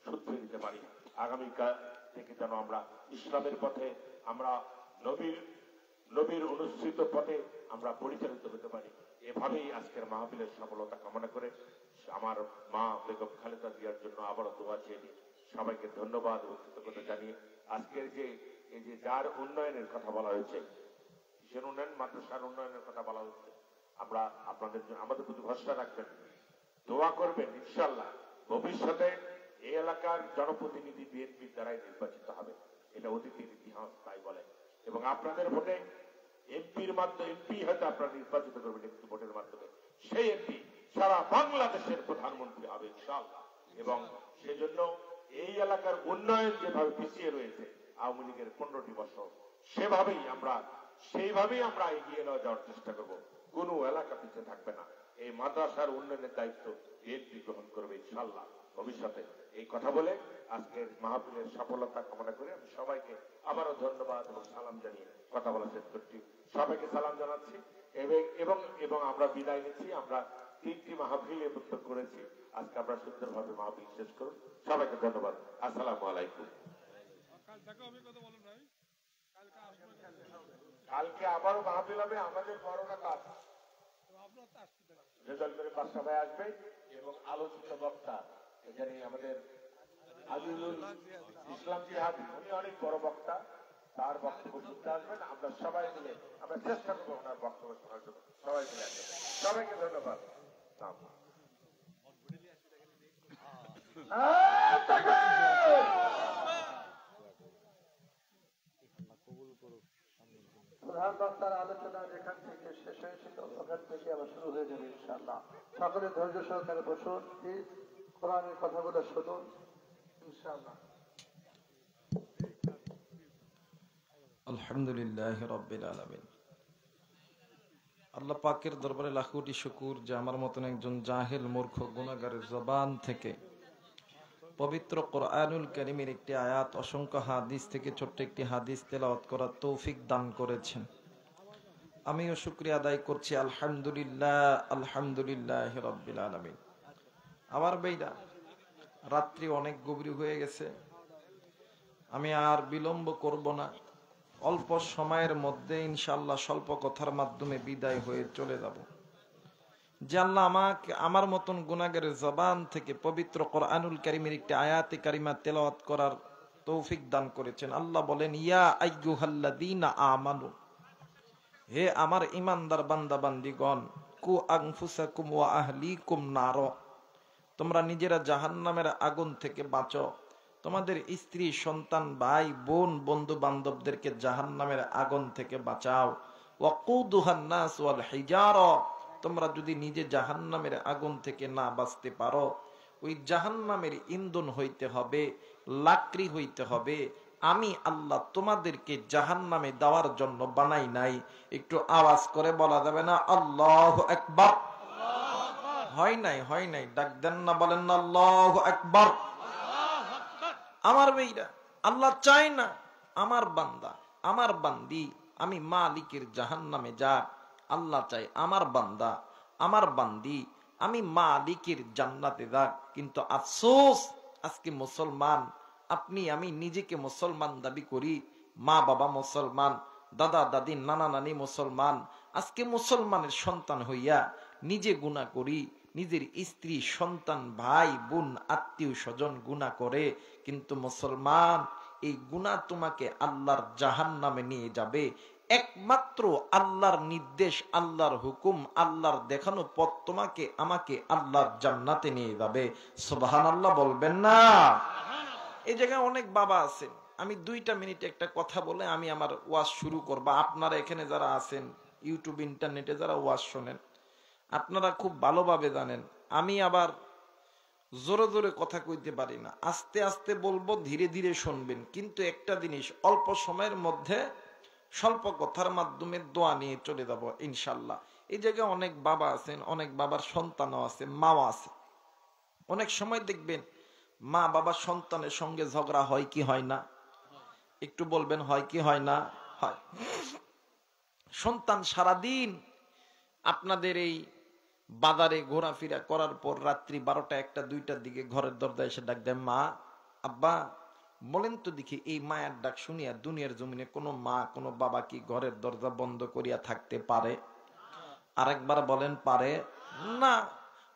শুধরে নিতে পারি। আগামীকাল থেকে যেন আমরা ইসলামের পথে, আমরা নবীর অনুসৃত পথে আমরা পরিচালিত হতে পারি। এভাবেই আজকের মাহফিলের সফলতা কামনা করে আমার মা বেগম খালেদা জিয়ার জন্য আবারও দোয়া চেয়ে দিই। সবাইকে ধন্যবাদ ও কৃতজ্ঞতা জানিয়ে আজকের যে এই যে যার উন্নয়নের কথা বলা হয়েছে, কিসের উন্নয়ন, মাদ্রাসার উন্নয়নের কথা বলা হচ্ছে, আমরা আপনাদের জন্য আমাদের প্রতি ভরসা রাখবেন, দোয়া করবেন। ইনশাআল্লাহ ভবিষ্যতে এই এলাকার জনপ্রতিনিধি বিএনপির দ্বারাই নির্বাচিত হবে, এটা অতীতের ইতিহাস তাই বলে। এবং আপনাদের ভোটে এমপি হয়তো আপনারা নির্বাচিত করবেন একটি ভোটের মাধ্যমে, সেই এমপি সারা বাংলাদেশের প্রধানমন্ত্রী হবে ইনশাআল্লাহ। এবং সেজন্য এই এলাকার উন্নয়ন যেভাবে পিছিয়ে রয়েছে আওয়ামী লীগের 15টি বছর, সেইভাবেই আমরা এগিয়ে নেওয়া যাওয়ার চেষ্টা করব। কোন এলাকা পিছিয়ে থাকবে না। এই মাদ্রাসার উন্নয়নের দায়িত্ব বিএনপি গ্রহণ করবে ইনশাআল্লাহ ভবিষ্যতে। এই কথা বলে আজকের মাহফিলের সফলতা কামনা করে আমি সবাইকে আবারও ধন্যবাদ এবং সালাম জানিয়ে কথা বলা শেষ করছি। সবাইকে সালাম জানাচ্ছি। এবং এবং আমরা বিদায় নিচ্ছি। আমরা 3টি মাহফিল একত্র করেছি। আজকে আমরা সুন্দরভাবে মাহফিল শেষ করুন। সবাইকে ধন্যবাদ। আসসালামু আলাইকুম। কালকে আবারও মাহফিল হবে আমাদের করোনা কাজ রেজাল্ট করে 5 সবাই আসবে এবং আলোচিত বক্তা এখানে আমাদের আজিজুল ইসলাম জিহাদ, উনি অনেক বড় বক্তা, তার বক্তব্য শুনতে আসবেন। আমরা সবাই মিলে আমরা চেষ্টা করবো ওনার বক্তব্য শোনার জন্য। সবাই মিলে আসবেন। সবাইকে ধন্যবাদ। প্রধান বক্তার আলোচনা যেখান থেকে শেষ হয়েছিল ওখান থেকে আবার শুরু হয়ে যাবে ইনশাআল্লাহ। সকলে ধৈর্য সহকারে বসুন, প্লিজ কোরআনের কথাগুলো শুনুন ইনশাআল্লাহ। আলহামদুলিল্লাহ রাব্বিল আলামিন। আল্লাহ পাকের দরবারে লাখ কোটি শুকর যে আমার মতন একজন জাহেল মূর্খ গুনাহগারের জবান থেকে পবিত্র কোরআনুল কারীমের একটি আয়াত অসংখ্য হাদিস থেকে ছোট্ট একটি হাদিস তেলাওয়াত করার তৌফিক দান করেছেন। আমিও শুকরিয়া আদায় করছি। আলহামদুলিল্লাহ, আলহামদুলিল্লাহ রাব্বিল আলামিন। আমার ভাইরা, রাত্রি অনেক গভীর হয়ে গেছে, আমি আর বিলম্ব করব না। অল্প সময়ের মধ্যে ইনশাআল্লাহ স্বল্প কথার মাধ্যমে বিদায় হয়ে চলে যাব। যে আল্লাহ আমাকে আমার মতন গুনাহগারের জবান থেকে পবিত্র কোরআনুল কারীমের একটি আয়াতে কারিমা তেলাওয়াত করার তৌফিক দান করেছেন। আল্লাহ বলেন, ইয়া আইয়ুহাল্লাযীনা আমানু, হে আমার ঈমানদার বান্দা বান্দীগণ, কু আনফুসাকুম ওয়া আহলিকুম নার, তোমরা নিজেরা জাহান্নামের আগুন থেকে বাঁচো, তোমাদের স্ত্রী সন্তান ভাই বোন বন্ধু বান্ধবদেরকে জাহান্নামের আগুন থেকে বাঁচাও। ওয়াকুদুহান নাস ওয়াল হিজারা, তোমরা যদি নিজে জাহান্নামের আগুন থেকে না বাঁচতে পারো, ওই জাহান্নামের ইন্ধন হইতে হবে, লাকড়ি হইতে হবে। আমি আল্লাহ তোমাদেরকে জাহান্নামে দেওয়ার জন্য বানাই নাই। একটু আওয়াজ করে বলা যাবে না আল্লাহু আকবার? হয় নাই, হয় নাই, ডাক দেন না, বলেন না আল্লাহু আকবার। আমার ভাইরা, আল্লাহ চাই না আমার বান্দা আমার বান্দি আমি মালিকের জাহান্নামে যাক। আল্লাহ চাই আমার বান্দা আমার বান্দি আমি মালিকের জান্নাতে যাক। কিন্তু আফসোস, আজকে মুসলমান, আপনি আমি নিজেকে মুসলমান দাবি করি, মা বাবা মুসলমান, দাদা দাদি নানা নানি মুসলমান, আজকে মুসলমানের সন্তান হইয়া নিজে গুনাহ করি, নিজের স্ত্রী সন্তান ভাই বোন আত্মীয় স্বজন গুনাহ করে। কিন্তু মুসলমান, এই গুনাহ তোমাকে আল্লাহর জাহান্নামে নিয়ে যাবে। একমাত্র আল্লাহর নির্দেশ, আল্লাহর হুকুম, আল্লাহর দেখানো পথ তোমাকে আমাকে আল্লাহর জান্নাতে নিয়ে যাবে। সুবহানাল্লাহ বলবেন না? এই জায়গায় অনেক বাবা আছেন, আমি 2টা মিনিট একটা কথা বলে আমি আমার ওয়াজ শুরু করব। আপনারা এখানে যারা আছেন, ইউটিউব ইন্টারনেটে যারা ওয়াজ শোনেন, আপনারা খুব ভালোভাবে জানেন আমি আবার জোরে জোরে কথা কইতে পারি না, আস্তে আস্তে বলবো, ধীরে ধীরে শুনবেন। কিন্তু একটা জিনিস, অল্প সময়ের মধ্যে স্বল্প কথার মাধ্যমে দোয়া নিয়ে চলে যাব ইনশাল্লাহ। এই জায়গায় অনেক বাবা আছেন, অনেক বাবার সন্তানও আছে, মাও আছে। অনেক সময় দেখবেন মা বাবা সন্তানের সঙ্গে ঝগড়া হয় কি হয় না? একটু বলবেন, হয় কি হয় না? হয়। সন্তান সারাদিন আপনাদের এই বাজারে ঘোরাফেরা করার পর রাত্রি 12টা 1টা 2টার দিকে ঘরের দরজায় এসে ডাক দেয়, মা আব্বা বলেন তো দেখি, এই মায়ের ডাক শুনিয়া দুনিয়ার জমিনে কোনো মা কোনো বাবা কি ঘরের দরজা বন্ধ করিয়া থাকতে পারে? আরেকবার বলেন, পারে না।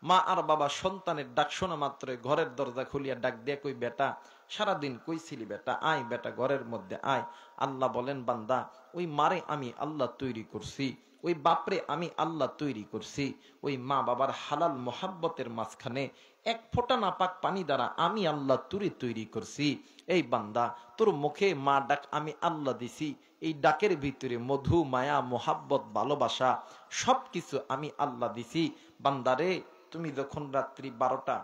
মা আর বাবা সন্তানের ডাক শোনা মাত্র ঘরের দরজা খুলিয়া ডাক দিয়ে, কই বেটা সারাদিন কই ছিলি বেটা, আয় বেটা ঘরের মধ্যে আয়। আল্লাহ বলেন, বান্দা ওই মারে আমি আল্লাহ তৈরি করছি, ওই বাপরে আমি আল্লাহ তৈরি করছি, ওই মা বাবার হালাল মোহাব্বতের মাঝখানে এক ফোঁটা নাপাক পানি দ্বারা আমি আল্লাহ তুরি তৈরি করছি। এই বান্দা, তোর মুখে মা ডাক আমি আল্লাহ দিছি, এই ডাকের ভিতরে মধু মায়া মোহাব্বত ভালোবাসা সবকিছু আমি আল্লাহ দিছি। বান্দারে, তুমি যখন রাত্রি 12টা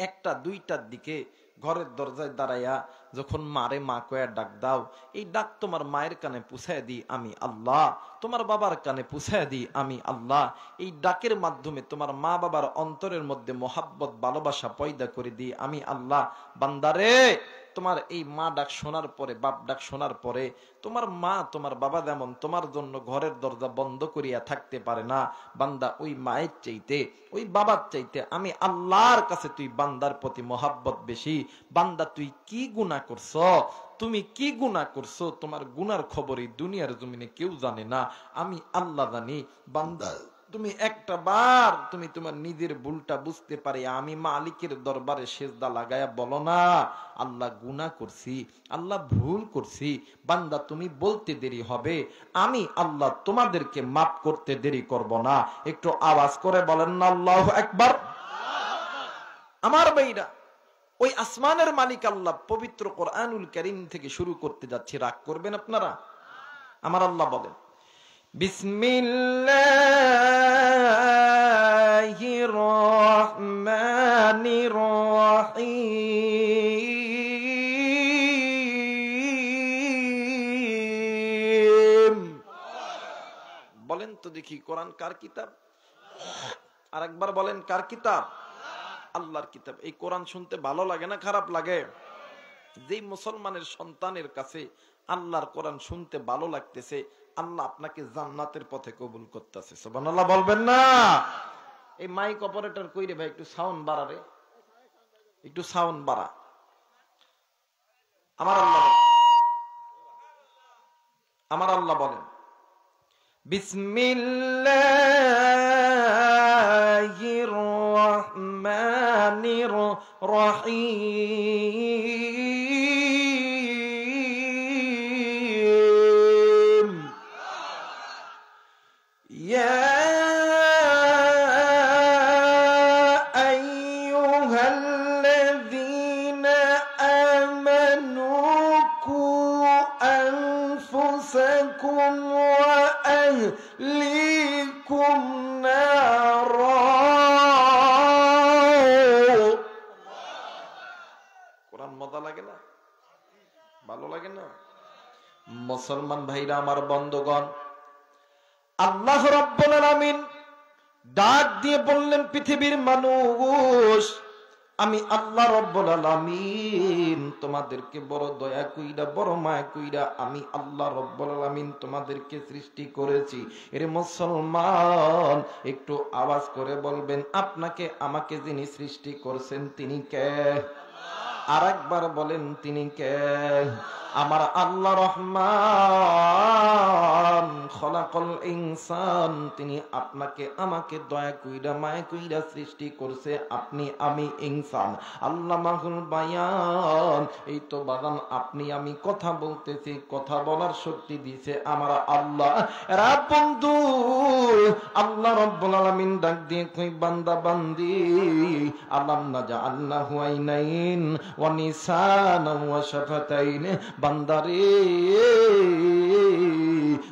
1টা 2টার দিকে ঘরের দরজায় দাঁড়াইয়া যখন মারে মা কয়া ডাক দাও, এই ডাক তোমার মায়ের কানে পুছায় দিই আমি আল্লাহ, তোমার বাবার কানে পুছায় দিই আমি আল্লাহ। এই ডাকের মাধ্যমে তোমার মা বাবার অন্তরের মধ্যে মোহাব্বত ভালোবাসা পয়দা করে দিই আমি আল্লাহ। বান্দারে, তোমার এই মা ডাক শোনার পরে, বাপ ডাক শোনার পরে, তোমার মা তোমার বাবা যেমন তোমার জন্য ঘরের দরজা বন্ধ করিয়া থাকতে পারে না, বান্দা ওই মায়ের চাইতে, ওই বাবার চাইতে আমি আল্লাহর কাছে তুই বান্দার প্রতি মোহাব্বত বেশি। বান্দা তুই কি গুনাহ করছো, তুমি কি গুনাহ করছো, তোমার গুনার খবরই দুনিয়ার জমিনে কেউ জানে না, আমি আল্লাহ জানি। বান্দা তুমি একটা বার তুমি তোমার নিজের ভুলটা বুঝতে পারি আমি মালিকের দরবারে সেজদা লাগায়া বলো না, আল্লাহ গুনাহ করছি, আল্লাহ ভুল করছি। বান্দা তুমি বলতে দেরি হবে, আমি আল্লাহ তোমাদেরকে মাফ করতে দেরি করব না। একটু আওয়াজ করে বলেন না আল্লাহু আকবার। আমার ভাইরা, ওই আসমানের মালিক আল্লাহ পবিত্র কোরআনুল কারীম থেকে শুরু করতে যাচ্ছি, রাগ করবেন আপনারা। আমার আল্লাহ বলেন, বিসমিল্লাহির রহমানির রহিম। বলেন তো দেখি, কোরআন কার কিতাব? আরেকবার বলেন, কার কিতাব? আল্লাহর কিতাব। এই কোরআন শুনতে ভালো লাগে না খারাপ লাগে? যেই মুসলমানের সন্তানের কাছে আল্লাহর কোরআন শুনতে ভালো লাগতেছে, আল্লাহ আপনাকে জান্নাতের পথে কবুল করতেছে। সুবহানাল্লাহ বলবেন না? এই মাইক অপারেটর কইরে ভাই একটু সাউন্ড বাড়া রে, একটু সাউন্ড বাড়া। আমার আল্লাহ বলেন, বিসমিল্লাহির রহমানির রহিম। ইয়া আইয়ুহাল্লাযীনা আমানু কু আনফুসাকুম ওয়া আহলিকুম নারা। কোরআন মজা লাগে না? ভালো লাগে না? মুসলমান ভাইরা আমার, বন্ধুগণ, আল্লাহ রাব্বুল আলামিন ডাক দিয়ে বললেন, পৃথিবীর মানুষ, আমি আল্লাহ রাব্বুল আলামিন তোমাদেরকে বড় দয়া কইরা, বড় মায়া কইরা আমি আল্লাহ রাব্বুল আলামিন তোমাদেরকে সৃষ্টি করেছি। এর মুসলমান একটু আওয়াজ করে বলবেন, আপনাকে আমাকে যিনি সৃষ্টি করেছেন তিনি কে? আরেকবার বলেন, তিনি কে? আমার আল্লাহ রহমান খলাকল ইনসান, তিনি আপনাকে আমাকে দয়া কইরা মায়া কইরা সৃষ্টি করছে। আপনি আমি ইনসান। আল্লাহ মাহুল বায়ান, এই তো বাগান আপনি আমি কথা বলতেছি, কথা বলার শক্তি দিছে আমার আল্লাহ। এরা বন্ধু, আল্লাহ রাব্বুল আলামিন ডাক দিয়ে কই, বান্দা বান্দি, আলাম নাজআলনাহু আইনাইন ওয়া নিসানান ওয়া শাফাতাইন। বান্দারে,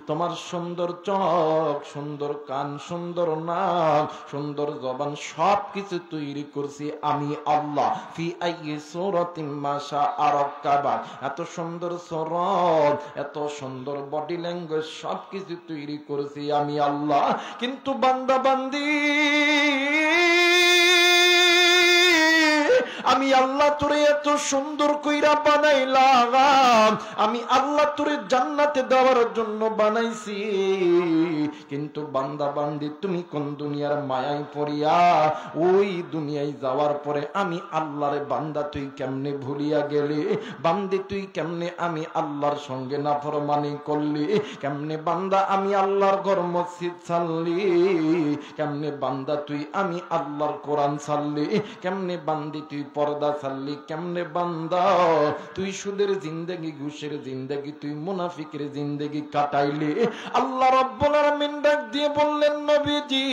তোমার সুন্দর চোখ, সুন্দর কান, সুন্দর নাক, সুন্দর জবান, সবকিছু তৈরি করছি আমি আল্লাহ। ফি আইয়ি সূরাতিন মা শাআ রাক্কাবা। এত সুন্দর সুরত, এত সুন্দর বডি ল্যাঙ্গুয়েজ, সবকিছু তৈরি করেছি আমি আল্লাহ। কিন্তু বান্দা বান্দি, আমি আল্লাহ তোরে এত সুন্দর কইরা বানাইলাম, আমি আল্লাহ তোরে জান্নাতে দেওয়ার জন্য বানাইছি। কিন্তু বান্দা বান্দি, তুমি কোন দুনিয়ার মায়ায় পড়িয়া ওই দুনিয়ায় যাওয়ার পরে আমি আল্লাহরে, বান্দা তুই কেমনে ভুলিয়া গেলি? বান্দি তুই কেমনে আমি আল্লাহর সঙ্গে নাফরমানি করলি? কেমনে বান্দা আমি আল্লাহর ঘর মসজিদ ছাড়লি? কেমনে বান্দা তুই আমি আল্লাহর কোরআন ছাড়লি? কেমনে বান্দি তুই পর্দা ছাড়লি? কেমনে বান্দা তুই সুদের জিন্দেগি, ঘুষের জিন্দেগি, তুই মুনাফিকের জিন্দেগি কাটাইলি? আল্লাহ রাব্বুল আলামিন ডাক দিয়ে বললেন, নবীজি,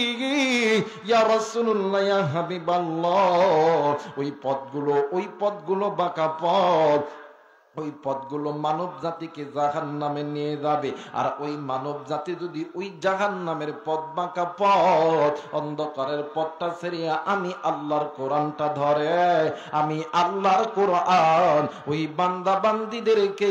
ইয়া রাসূলুল্লাহ, ইয়া হাবিবাল্লাহ, ওই পথগুলো বাঁকা পথ, ওই পথগুলো মানব জাতিকে জাহান্নামে নিয়ে যাবে। আর ওই মানব জাতি যদি ওই জাহান্নামের পথ, বাঁকা পথ, অন্ধকারের পথটা ছেড়ে আমি আল্লাহর কোরআনটা ধরে, আমি আল্লাহর কোরআন ওই বান্দা বান্দীদেরকে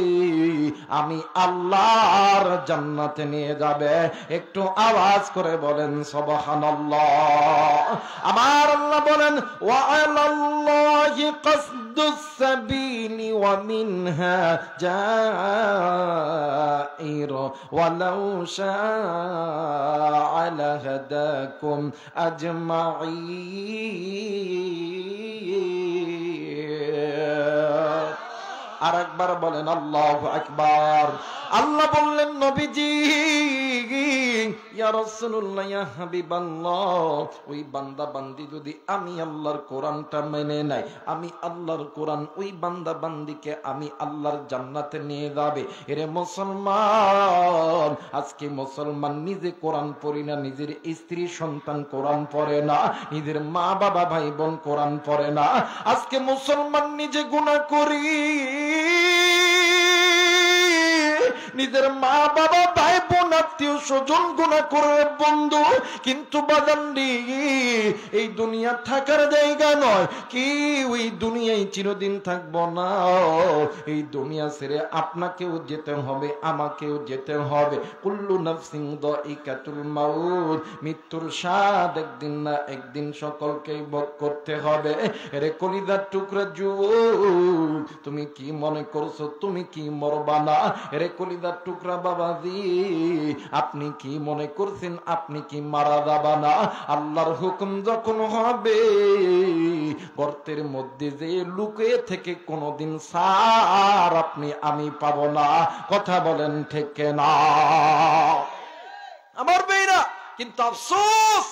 আমি আল্লাহর জান্নাতে নিয়ে যাবে। একটু আওয়াজ করে বলেন সুবহানাল্লাহ। আমার আল্লাহ বলেন ওয়া আলাল্লাহি কাসদুস সাবিলি ওয়া মিনহা জাইর ওয়ালাউ শাআ লাহাদাকুম আজমাইন। আরেকবার বলেন আল্লাহু আকবার। আল্লাহ বললেন নবীজি, ইয়া রাসূলুল্লাহ, ইয়া হাবিবাল্লাহ, ওই বান্দা বান্দি যদি আমি আল্লাহর কোরআনটা মেনে নেয়, আমি আল্লাহর কোরআন ওই বান্দা বান্দিকে আমি আল্লাহর জান্নাতে নিয়ে যাবে। এরে মুসলমান, আজকে মুসলমান নিজে কোরআন পড়ি না, নিজের স্ত্রী সন্তান কোরআন পড়ে না, নিজের মা বাবা ভাই বোন কোরআন পড়ে না। আজকে মুসলমান নিজে গুনাহ করি, নিজের মা বাবা ভাই বোন আত্মীয় স্বজন গুনাহ করে বন্ধু। কিন্তু বাজান্ডি, এই দুনিয়া থাকার জায়গা নয় কি, ওই দুনিয়ায় চিরদিন থাকবো না। এই দুনিয়া ছেড়ে আপনাকেও যেতে হবে, আমাকেও যেতে হবে। কুল্লু নাফসিন যায়িকাতুল মাউত, মৃত্যুর স্বাদ একদিন না একদিন সকলকেই ভোগ করতে হবে। এরে কলিজার টুকরা যুবক, তুমি কি মনে করছো তুমি কি মরবা না? এরে কলিজার টুকরা বাবাজি, আপনি কি মনে করছেন আপনি কি মারা যাবা না? আল্লাহর হুকুম যখন হবে, গর্তের মধ্যে যে লুকিয়ে থেকে কোনোদিন সার আপনি আমি পাবো না। কথা বলেন ঠিক না আমার ভাইরা? কিন্তু আফসোস,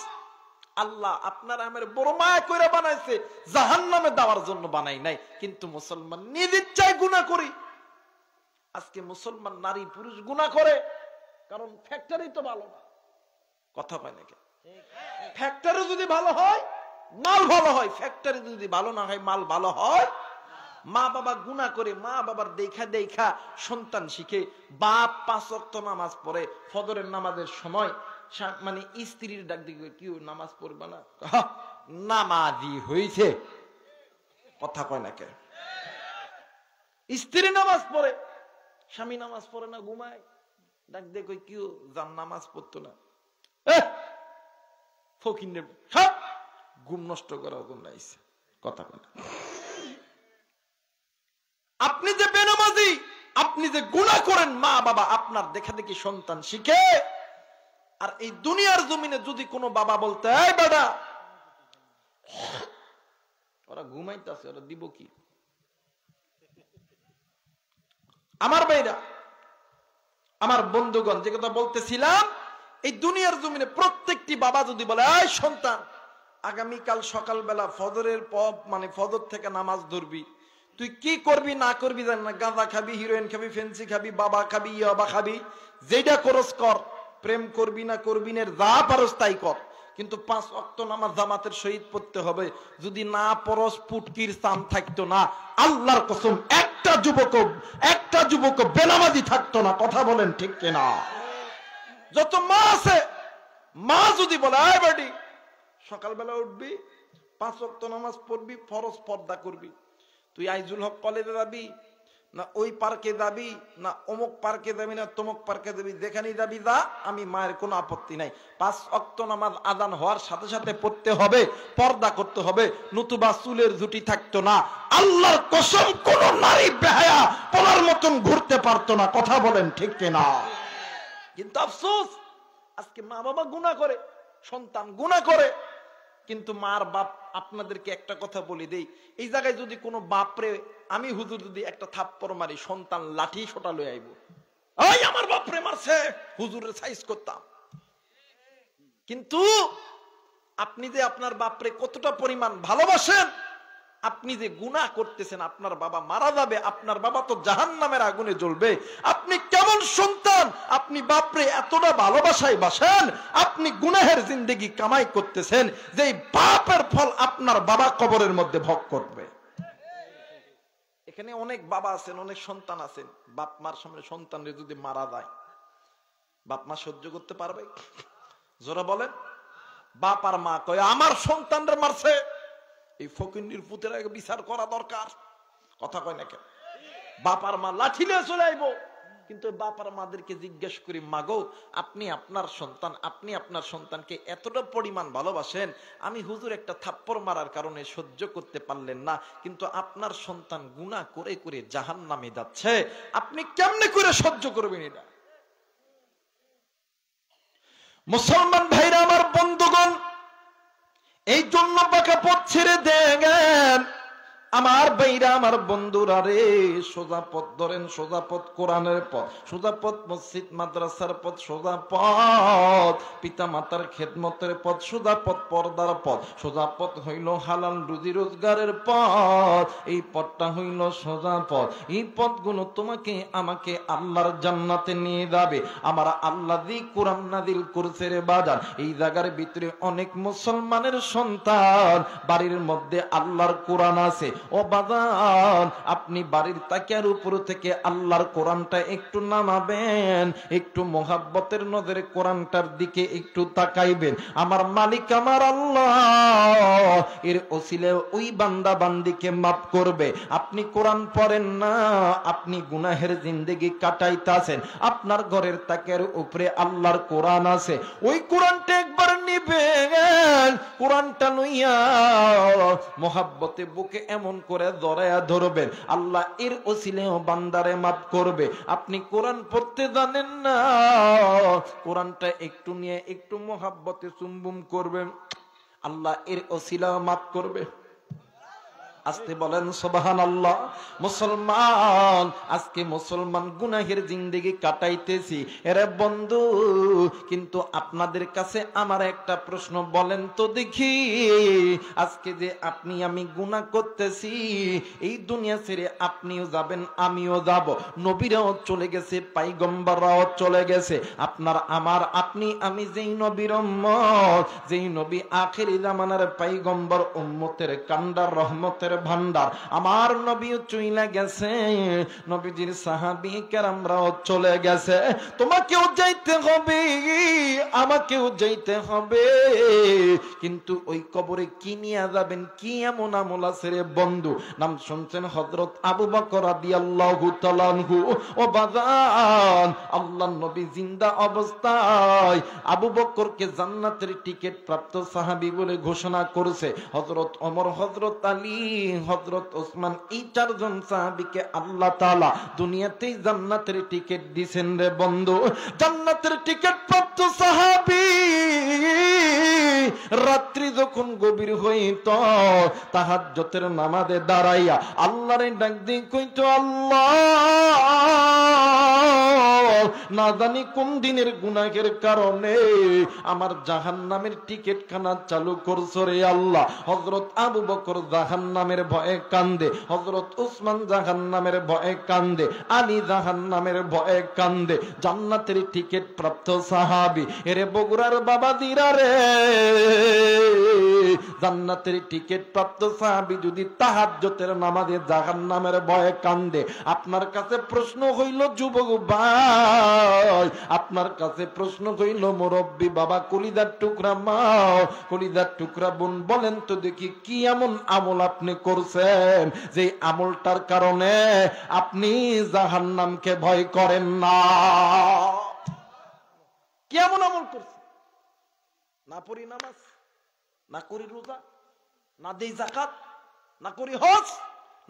আল্লাহ আপনার আমার বড় মায়া করে বানাইছে, জাহান্নামে দেওয়ার জন্য বানাই নাই। কিন্তু মুসলমান নিজ ইচ্ছায় গুনাহ করি। আজকে মুসলমান নারী পুরুষ গুনাহ করে, কারণ ফ্যাক্টরি তো ভালো না। কথা পায় নাকি? ফ্যাক্টরি যদি ভালো হয় মাল ভালো হয়, ফ্যাক্টরি যদি ভালো না হয় মাল ভালো হয়। মা বাবা গুনাহ করে, মা বাবার দেখা দেখা সন্তান শিখে। বাপ 5 ওয়াক্ত নামাজ পড়ে, ফজরের নামাজের সময় মানে স্ত্রীর ডাক দিকে, কি নামাজ পড়বে না? নামাজি হইছে। কথা কয় না কে? স্ত্রী নামাজ পড়ে, স্বামী নামাজ পড়ে না, ঘুমায়। ডাক দিয়ে কই কি যান নামাজ পড়তো না? ফকির ঘুম নষ্ট করার জন্য আইছে। কথা কয় না? আপনি যে বেনামাজি, আপনি যে গুনাহ করেন, মা বাবা আপনার দেখা দেখি সন্তান শিখে। আর এই দুনিয়ার জমিনে যদি কোনো বাবা বলতে, এই বেটা ওরা ঘুমাইতেছে, ওরা দিব কি? আমার ভাইরা, আমার বন্ধুগণ, যে কথা বলতেছিলাম, এই দুনিয়ার জমিনে প্রত্যেকটি বাবা যদি বলে, এই সন্তান আগামীকাল সকালবেলা ফজরের পর মানে ফজর থেকে নামাজ ধরবি, তুই কি করবি না করবি জান না, গাঁজা খাবি, হিরোইন খাবি, ফেন্সি খাবি, বাবা খাবি, ইয়াবা খাবি, যেটা করস কর, প্রেম করবি না করবি না, যা পারস তাই কর, কিন্তু 5 ওয়াক্ত নামাজ জামাতের সহিত পড়তে হবে। যদি না পরস পুটকির চাম থাকতো না। আল্লাহর কসম, একটা যুবক বেনামাজি থাকতো না। কথা বলেন ঠিক কিনা? যত মা আছে, মা যদি বলে, আয় বাড়ি সকালবেলা উঠবি, 5 ওয়াক্ত নামাজ পড়বি, ফরজ পর্দা করবি, তুই আইজুল হক কলেজে যাবি না ওই পার্কে যাবি না অমুক পার্কে যাবি না তমুক পার্কে যাবি, যেখানেই যাবি যা, আমি মায়ের কোনো আপত্তি নাই। 5 ওয়াক্ত নামাজ আজান হওয়ার সাথে সাথে পড়তে হবে, পর্দা করতে হবে, নতুবা চুলের ঝুঁটি থাকতো না। আল্লাহর কসম, কোন নারী বেহায়া পড়ার মতন ঘুরতে পারতো না। কথা বলেন ঠিক কিনা? কিন্তু আফসোস, আজকে মা বাবা গুনাহ করে, সন্তান গুনাহ করে। কিন্তু মার বাপ, আপনাদেরকে একটা কথা বলি দেই, এই জায়গায় যদি কোনো বাপরে আমি হুজুর যদি একটা থাপ্পড় মারি, সন্তান লাঠি সোটা লয়ে আইব, ওই আমার বাপরে মারছে, হুজুরের সাইজ করতাম। কিন্তু আপনি যে আপনার বাপরে কতটা পরিমাণ ভালোবাসেন, আপনি যে গুনাহ করতেছেন, আপনার বাবা মারা যাবে, আপনার বাবা তো জাহান্নামের আগুনে জ্বলবে। আপনি কেমন সন্তান, আপনি বাপরে এতটা ভালোবাসায় বাসেন, আপনি গুনাহের জিন্দেগি কামাই করতেছেন, যে বাপের ফল আপনার বাবা কবরের মধ্যে ভোগ করবে। এখানে অনেক বাবা আছেন, অনেক সন্তান আছেন, বাপ মার সামনে সন্তানরে যদি মারা যায়, বাপ মা সহ্য করতে পারবে? জোরা বলেন। বাপ আর মা কয় আমার সন্তানরে মারছে, এই ফকিন্নির পুতের আগে বিচার করা দরকার। কথা কয় না কেন? বাপ আর মা লাঠি নিয়ে চলে আইবো, কিন্তু বাপ আর মাদেরকে জিজ্ঞেস করি, মাগো আপনি আপনার সন্তানকে এতটা পরিমাণ ভালোবাসেন, আমি হুজুর একটা থাপ্পড় মারার কারণে সহ্য করতে পারলেন না, কিন্তু আপনার সন্তান গুনাহ করে করে জাহান্নামে যাচ্ছে, আপনি কেমনে করে সহ্য করবেন এটা? মুসলমান ভাইরা আমার, বন্ধুগণ, এই জন্য বাঁকা পথ ছেড়ে দেন আমার ভাইরা, আমার বন্ধুরা রে। সোজা পথ ধরেন, সোজা পথ কোরআনের পথ, সোজা পথ মসজিদ মাদ্রাসার পথ, সোজা পথ পিতা মাতার খেদমতের পথ, সোজা পথ পর্দার পথ, সোজা পথ হইল হালাল রুজি রোজগারের পথ। এই পথটা হইল সোজা পথ। এই পথগুলো তোমাকে আমাকে আল্লাহর জান্নাতে নিয়ে যাবে। আমার আল্লাহ দি কোরআন নাযিল করছে রে বাজার। এই জায়গার ভিতরে অনেক মুসলমানের সন্তান, বাড়ির মধ্যে আল্লাহর কোরআন আছে। ও বাজান, আপনি বাড়ির তাকিয়ার উপর থেকে আল্লাহর কোরআনটা একটু নামাবেন, একটু মোহাব্বতের নজরে কোরআনটার দিকে একটু তাকাইবেন। আমার মালিক আমার আল্লাহ এর ওসিলে ওই বান্দা বান্দিকে মাফ করবে। আপনি কোরআন পড়েন না, আপনি গুনাহের জিন্দেগি কাটাইতাছেন। আপনার ঘরের তাকিয়ার উপরে আল্লাহর কোরআন আছে, ওই কোরআনটা একবার নিবেন। কোরআনটা লইয়া মোহাব্বতে বুকে এমন করে ধরায়া ধরবেন, আল্লাহ এর ওসিলেও বান্দারে মাফ করবে। আপনি কোরআন পড়তে জানেন না, কোরআনটা একটু নিয়ে একটু মোহাব্বতে চুম্বুম করবেন, আল্লাহ এর ওসিলাও মাফ করবে। আস্তে বলেন সুবহানাল্লাহ। মুসলমান, আজকে মুসলমান গুনাহের জিন্দেগি কাটাইতেছি এরে বন্ধু, কিন্তু আপনাদের কাছে আমার একটা প্রশ্ন, বলেন তো দেখি, আজকে যে আপনি আমি গুনাহ করতেছি, এই দুনিয়া ছেড়ে আপনিও যাবেন, আমিও যাব, নবীরাও চলে গেছে, পয়গম্বররাও চলে গেছে। আপনার আমার আপনি আমি যেই নবীর উম্মত, যেই নবী আখিরি জামানার পয়গম্বর, উম্মতের কান্ডার, রহমতের ভান্ডার, আমার নবীও চইলা গেছে, নবীজির সাহাবী কেরামরাও চলে গেছে। তোমাকেও যাইতে হবে, আমাকেও যাইতে হবে, কিন্তু ওই কবরে কি নিয়ে যাবেন? কি এমন আমল আছে রে বন্ধু? নাম শুনছেন হযরত আবু বকর রাদিয়াল্লাহু তাআলা আনহু। ও বাজান, আল্লাহর নবী জিন্দা অবস্থায় আবু বকরকে জান্নাতের টিকিট প্রাপ্ত সাহাবী বলে ঘোষণা করেছে। হযরত ওমর, হযরত আলী, হযরত ওসমান, এই চারজন সাহাবীকে আল্লাহ তাআলা দুনিয়াতেই জান্নাতের টিকিট দিবেন রে বন্ধু। জান্নাতের টিকিট প্রাপ্ত সাহাবী রাত্রি যখন গভীর হইত, তাহাজ্জুদের নামাজে দাঁড়াইয়া আল্লাহরে ডাক দিয়ে কইতো, আল্লাহ না জানি কোন দিনের গুনাহের কারণে আমার জাহান্নামের টিকিট খানা চালু করছো রে আল্লাহ। হযরত আবু বকর জাহান্নামের ভয়ে কান্দে, হযরত ওসমান জাহান্নামের ভয়ে কান্দে, আলী জাহান্নামের ভয়ে কান্দে। জান্নাতের টিকিট প্রাপ্ত সাহাবী এরে বগুড়ার বাবা দিরা রে, জান্নাতের টিকিট প্রাপ্ত সাহাবী যদি তাহাজ্জুদের নামাজে জাহান্নামের ভয়ে কান্দে, আপনার কাছে প্রশ্ন হইল যুবক ভাই, আপনার কাছে প্রশ্ন হইল মুরব্বী বাবা, কলিজার টুকরা মা, কলিজার টুকরা বোন, বলেন তো দেখি কি এমন আমল আপনি করছেন যে আমলটার কারণে আপনি জাহান্নামকে ভয় করেন না? কি এমন আমল করছেন? না পড়ি নামাজ, না করি রোজা, না দেই যাকাত, না করি হজ,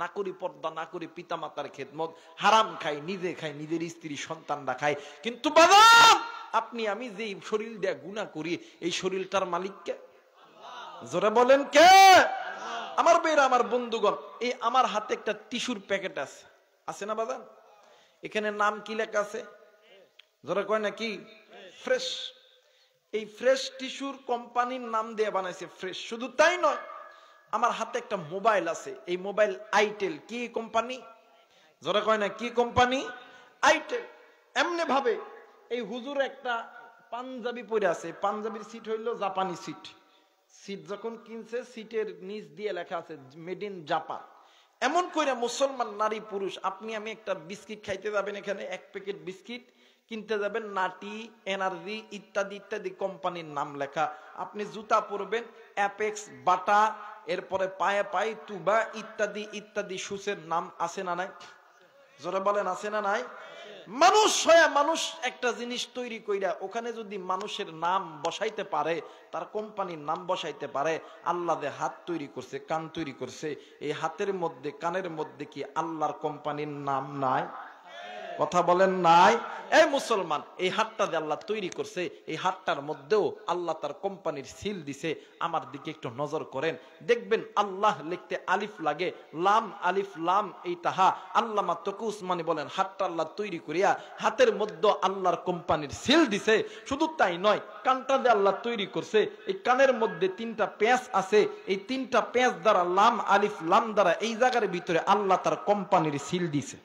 না করি পর্দা, না করি পিতা মাতার খেদমত, হারাম খাই, নিজে খাই, নিজের স্ত্রী সন্তানরা খায়, কিন্তু বাবা আপনি আমি যে শরীর দিয়ে গুনাহ করি, এই শরীরটার মালিককে? জোরে বলেন কে? আমার বেরা, আমার বন্ধুগণ, এই আমার হাতে একটা টিস্যুর প্যাকেট আছে, আছে না বাজান? এখানে নাম কি লেখা আছে? জোরে কয় না কি? ফ্রেশ। এই ফ্রেশ টিস্যুর কোম্পানির নাম দিয়ে বানাইছে ফ্রেশ। শুধু তাই নয়, আমার হাতে একটা মোবাইল আছে, এই মোবাইল আইটেল। কি কোম্পানি? যারা কয় না কি কোম্পানি? আইটেল। এমনি ভাবে এই হুজুর একটা পাঞ্জাবি পরে আছে, পাঞ্জাবির সিট হইল জাপানি সিট। সিট যখন কিনছে, সিটের নিচ দিয়ে লেখা আছে মেড ইন জাপান। এমন কইরা মুসলমান নারী পুরুষ, আপনি আমি একটা বিস্কিট খাইতে যাবেন, এখানে এক প্যাকেট বিস্কিট কিনতে যাবেন, নাটি, এনার্জি ইত্যাদি ইত্যাদি কোম্পানির নাম লেখা। আপনি জুতা পরবেন অ্যাপেক্স, বাটা, এরপরে পায়ে পায়ে তুবা ইত্যাদি ইত্যাদি শুসের নাম আছে না নাই? জোরে বলেন আছে না নাই? মানুষ হয়ে মানুষ একটা জিনিস তৈরি কইরা ওখানে যদি মানুষের নাম বসাইতে পারে, তার কোম্পানির নাম বসাইতে পারে, আল্লাহ যে হাত তৈরি করছে, কান তৈরি করছে, এই হাতের মধ্যে কানের মধ্যে কি আল্লাহর কোম্পানির নাম নাই? কথা বলেন নাই? এই মুসলমান, এই হাতটা যে আল্লাহ তৈরি করছে, এই হাতটার মধ্যেও আল্লাহ তার কোম্পানির সিল দিছে। আমার দিকে একটু নজর করেন, দেখবেন আল্লাহ লিখতে আলিফ লাগে, লাম, আলিফ লাম এই তাহা। আল্লামা তকি উসমানী বলেন হাতটা আল্লাহ তৈরি করিয়া হাতের মধ্যে আল্লাহর কোম্পানির সিল দিছে। শুধু তাই নয়, কানটা যে আল্লাহ তৈরি করছে, এই কানের মধ্যে 3টা পেঁচ আছে, এই 3টা পেঁচ দ্বারা লাম আলিফ লাম দ্বারা এই জায়গার ভিতরে আল্লাহ তার কোম্পানির সিল দিছে।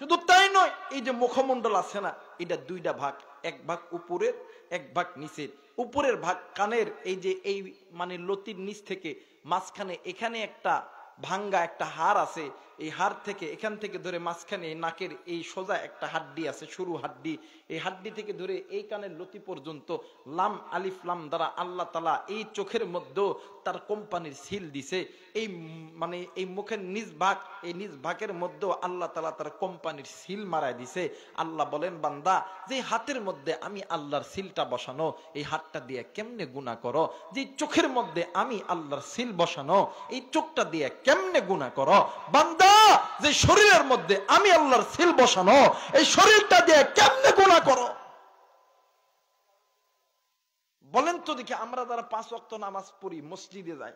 শুধু তাই নয়, এই যে মুখমণ্ডল আছে না, এটা 2টা ভাগ, এক ভাগ উপরের, এক ভাগ নিচের। উপরের ভাগ কানের, এই যে এই মানে লতির নিচ থেকে মাঝখানে এখানে একটা ভাঙ্গা একটা হাড় আছে, এই হাড় থেকে এখান থেকে ধরে মাঝখানে নাকের এই সোজা একটা হাড্ডি আছে, সরু হাড্ডি, এই হাড্ডি থেকে ধরে এই কানের লতি পর্যন্ত লাম আলিফ লাম দ্বারা আল্লাহ তাআলা এই চোখের মধ্যে তার কোম্পানির সিল দিছে। এই মানে এই মুখের নিজ ভাগ, এই নিজ ভাগের মধ্যে আল্লাহ তাআলা তার কোম্পানির সিল মারায় দিছে। আল্লাহ বলেন, বান্দা, যে হাতের মধ্যে আমি আল্লাহর সিলটা বসানো, এই হাতটা দিয়ে কেমনে গুনাহ করো? যে চোখের মধ্যে আমি আল্লাহর সিল বসানো, এই চোখটা দিয়ে কেমনে গুনাহ করো? বান্দা, যে শরীরের মধ্যে আমি আল্লাহর সিল বসানো, এই শরীরটা দিয়ে কেমনে গুনাহ করো? বলেন তো দেখি, আমরা যারা 5 ওয়াক্ত নামাজ পড়ি, মসজিদে যাই,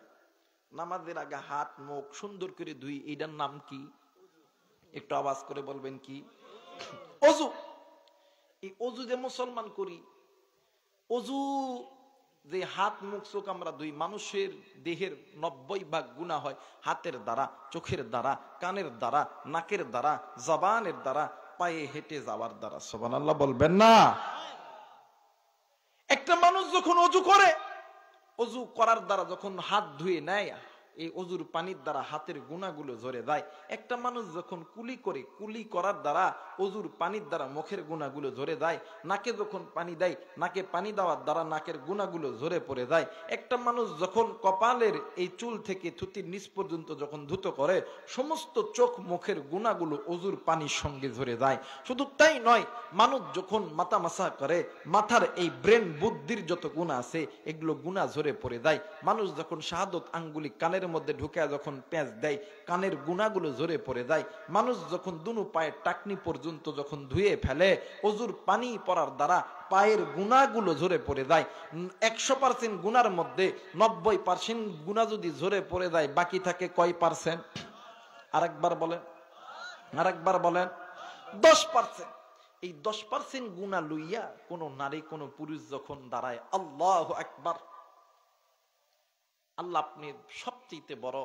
নামাজের আগে হাত মুখ সুন্দর করে ধুই, এটার নাম কি? একটু আওয়াজ করে বলবেন কি? ওযু। এই ওযু যে মুসলমান করি, ওযু যে হাত মুখ চোখ আমরা ধুই, মানুষের দেহের 90 ভাগ গুনাহ হয় হাতের দ্বারা, চোখের দ্বারা, কানের দ্বারা, নাকের দ্বারা, জবানের দ্বারা, পায়ে হেঁটে যাওয়ার দ্বারা। সুবহানাল্লাহ বলবেন না? একটা মানুষ যখন ওযু করে, ওযু করার দ্বারা যখন হাত ধুয়ে নেয়, এই ওযুর পানির দ্বারা হাতের গুনাহগুলো ঝরে যায়। একটা মানুষ যখন কুলি করে, কুলি করার দ্বারা ওযুর পানির দ্বারা মুখের গুনাহগুলো ঝরে যায়। নাকে যখন পানি দেয়, নাকে পানি দেওয়ার দ্বারা নাকের গুনাহগুলো ঝরে পড়ে যায়। একটা মানুষ যখন কপালের এই চুল থেকে থুতির নিচ পর্যন্ত যখন ধুত করে, সমস্ত চোখ মুখের গুনাহগুলো ওযুর পানির সঙ্গে ঝরে যায়। শুধু তাই নয়, মানুষ যখন মাথা মাসা করে, মাথার এই ব্রেন বুদ্ধির যত গুনাহ আছে, এগুলো গুনাহ ঝরে পড়ে যায়। মানুষ যখন শাহাদত আঙ্গুলি কানের মধ্যে ঢুকে যখন পেঁচ দেয়, কানের গুনাহগুলো ঝরে পড়ে যায়। মানুষ যখন দুনো পায়ের টাকনি পর্যন্ত যখন ধুয়ে ফেলে, ওযুর পানি পড়ার দ্বারা পায়ের গুনাহগুলো ঝরে পড়ে যায়। 100% গুনার মধ্যে 90% গুনাহ যদি ঝরে পড়ে যায়, বাকি থাকে কয় পার্সেন্ট? আরেকবার বলেন, আরেকবার বলেন। 10%। এই 10% গুনাহ লইয়া কোন নারী কোন পুরুষ যখন দাঁড়ায়, আল্লাহু আকবার, আল্লাহ আপনি সবচেয়ে বড়,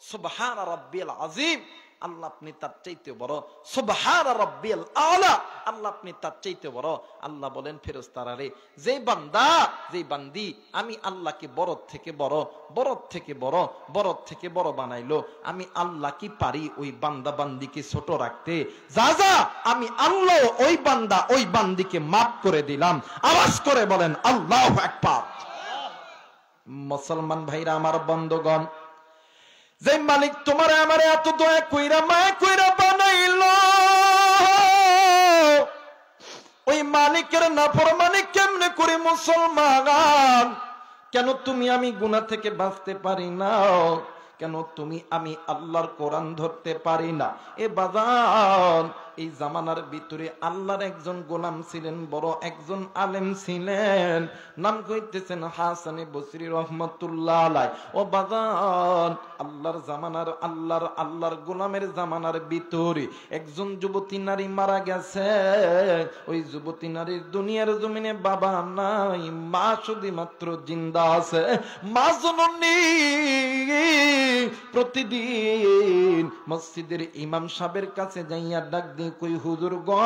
সুবহান রাব্বিয়াল আযীম, আল্লাহ আপনি তার চাইতে বড়, সুবহান রাব্বিয়াল আলা, আল্লাহ আপনি তার চাইতে বড়। আল্লাহ বলেন ফেরেশতারা রে, যে বান্দা, যে বান্দি আমি আল্লাহকে বড় থেকে বড়, বড় থেকে বড়, বড় থেকে বড় বানাইলো, আমি আল্লাহ কি পারি ওই বান্দা বান্দিকে ছোট রাখতে? যা যা, আমি আল্লাহ ওই বান্দা ওই বান্দিকে মাফ করে দিলাম। আওয়াজ করে বলেন আল্লাহু আকবার। মুসলমান ভাইরা আমার, বন্ধুগণ, যে মালিক তোমার আমারে এত দয়া কইরা মায়া কইরা বানাইলো, ওই মালিকের নাফরমানি কেমনে করে মুসলমান? কেন তুমি আমি গুনাহ থেকে বাঁচতে পারি না? কেন তুমি আমি আল্লাহর কোরআন ধরতে পারি না? এ বাজান, এই জামানার ভিতরে আল্লাহর একজন গোলাম ছিলেন, বড় একজন আলেম ছিলেন, নাম কইতেছেন হাসানে বসরি রহমাতুল্লাহ আলাইহ। ও বাজান, আল্লাহর জামানার আল্লাহর গোলামের জামানার ভিতরে একজন যুবতী নারী মারা গেছে। ওই যুবতী নারীর দুনিয়ার জমিনে বাবা নাই, মা শুধুমাত্র জিন্দা আছে। মা জননী প্রতিদিন মসজিদের ইমাম সাহেবের কাছে যাইয়া ডাক দিয়ে কই হুজুর গো,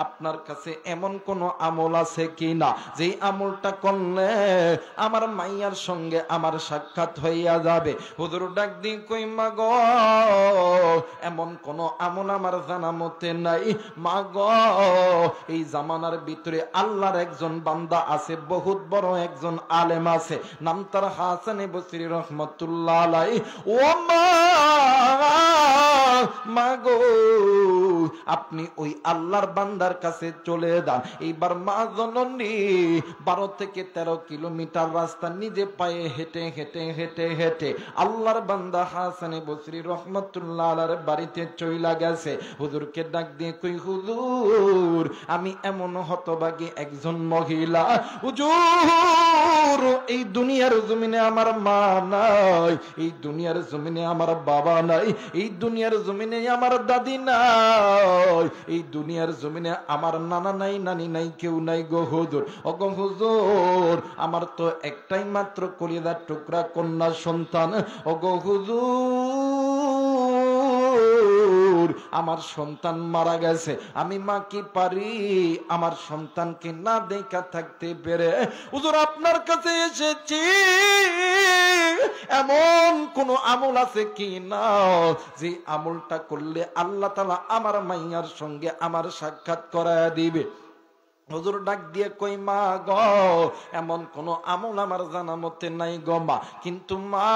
আপনার কাছে এমন কোন আমল আছে কিনা যে আমলটা করলে আমার মাইয়ার সঙ্গে আমার সাক্ষাৎ হইয়া যাবে? হুজুর ডাক দিয়ে কই মা গো, এমন কোন আমল আমার জানা মতে নাই মা গো। এই জামানার ভিতরে আল্লাহর একজন বান্দা আছে, বহুত বড় একজন আলেম আছে, নাম তার হাসান বসরি রহমতুল্লাহ আলাই। ও মা গো, আপনি ওই আল্লাহর বান্দার কাছে চলে যান। এইবার মা জননী 12 থেকে 13 কিলোমিটার রাস্তা নিজে পায়ে হেঁটে হেঁটে হেঁটে হেঁটে আল্লাহর বান্দা হাসানে বসরি রহমতুল্লাহ আলাইহির বাড়িতে চইলা গেছে। হুজুরকে ডাক দিয়ে কই হুজুর, আমি এমন হতভাগী একজন মহিলা, হুজুর এই দুনিয়ার জমিনে আমার মা নাই, এই দুনিয়ার জমিনে আমার বাবা নাই, এই দুনিয়ার জমিনে আমার দাদি নাই, এই দুনিয়ার জমিনে আমার নানা নাই, নানি নাই, কেউ নাই গো হুজুর। ও গো হুজুর, আমার তো একটাই মাত্র কলিজার টুকরা কন্যা সন্তান। ও গো হুজুর, আমার সন্তান মারা গেছে, আমি মা কি পারি আমার সন্তানকে না দেখা থাকতে পেরে? হুজুর আপনার কাছে এসেছি, এমন কোন আমল আছে কি না যে আমলটা করলে আল্লাহ তাআলা আমার মাইয়ার সঙ্গে আমার সাক্ষাৎ করায় দিবে? হুজুর ডাক দিয়ে কই মা গো, এমন কোন আমল আমার জানা মতে নাই গো মা, কিন্তু মা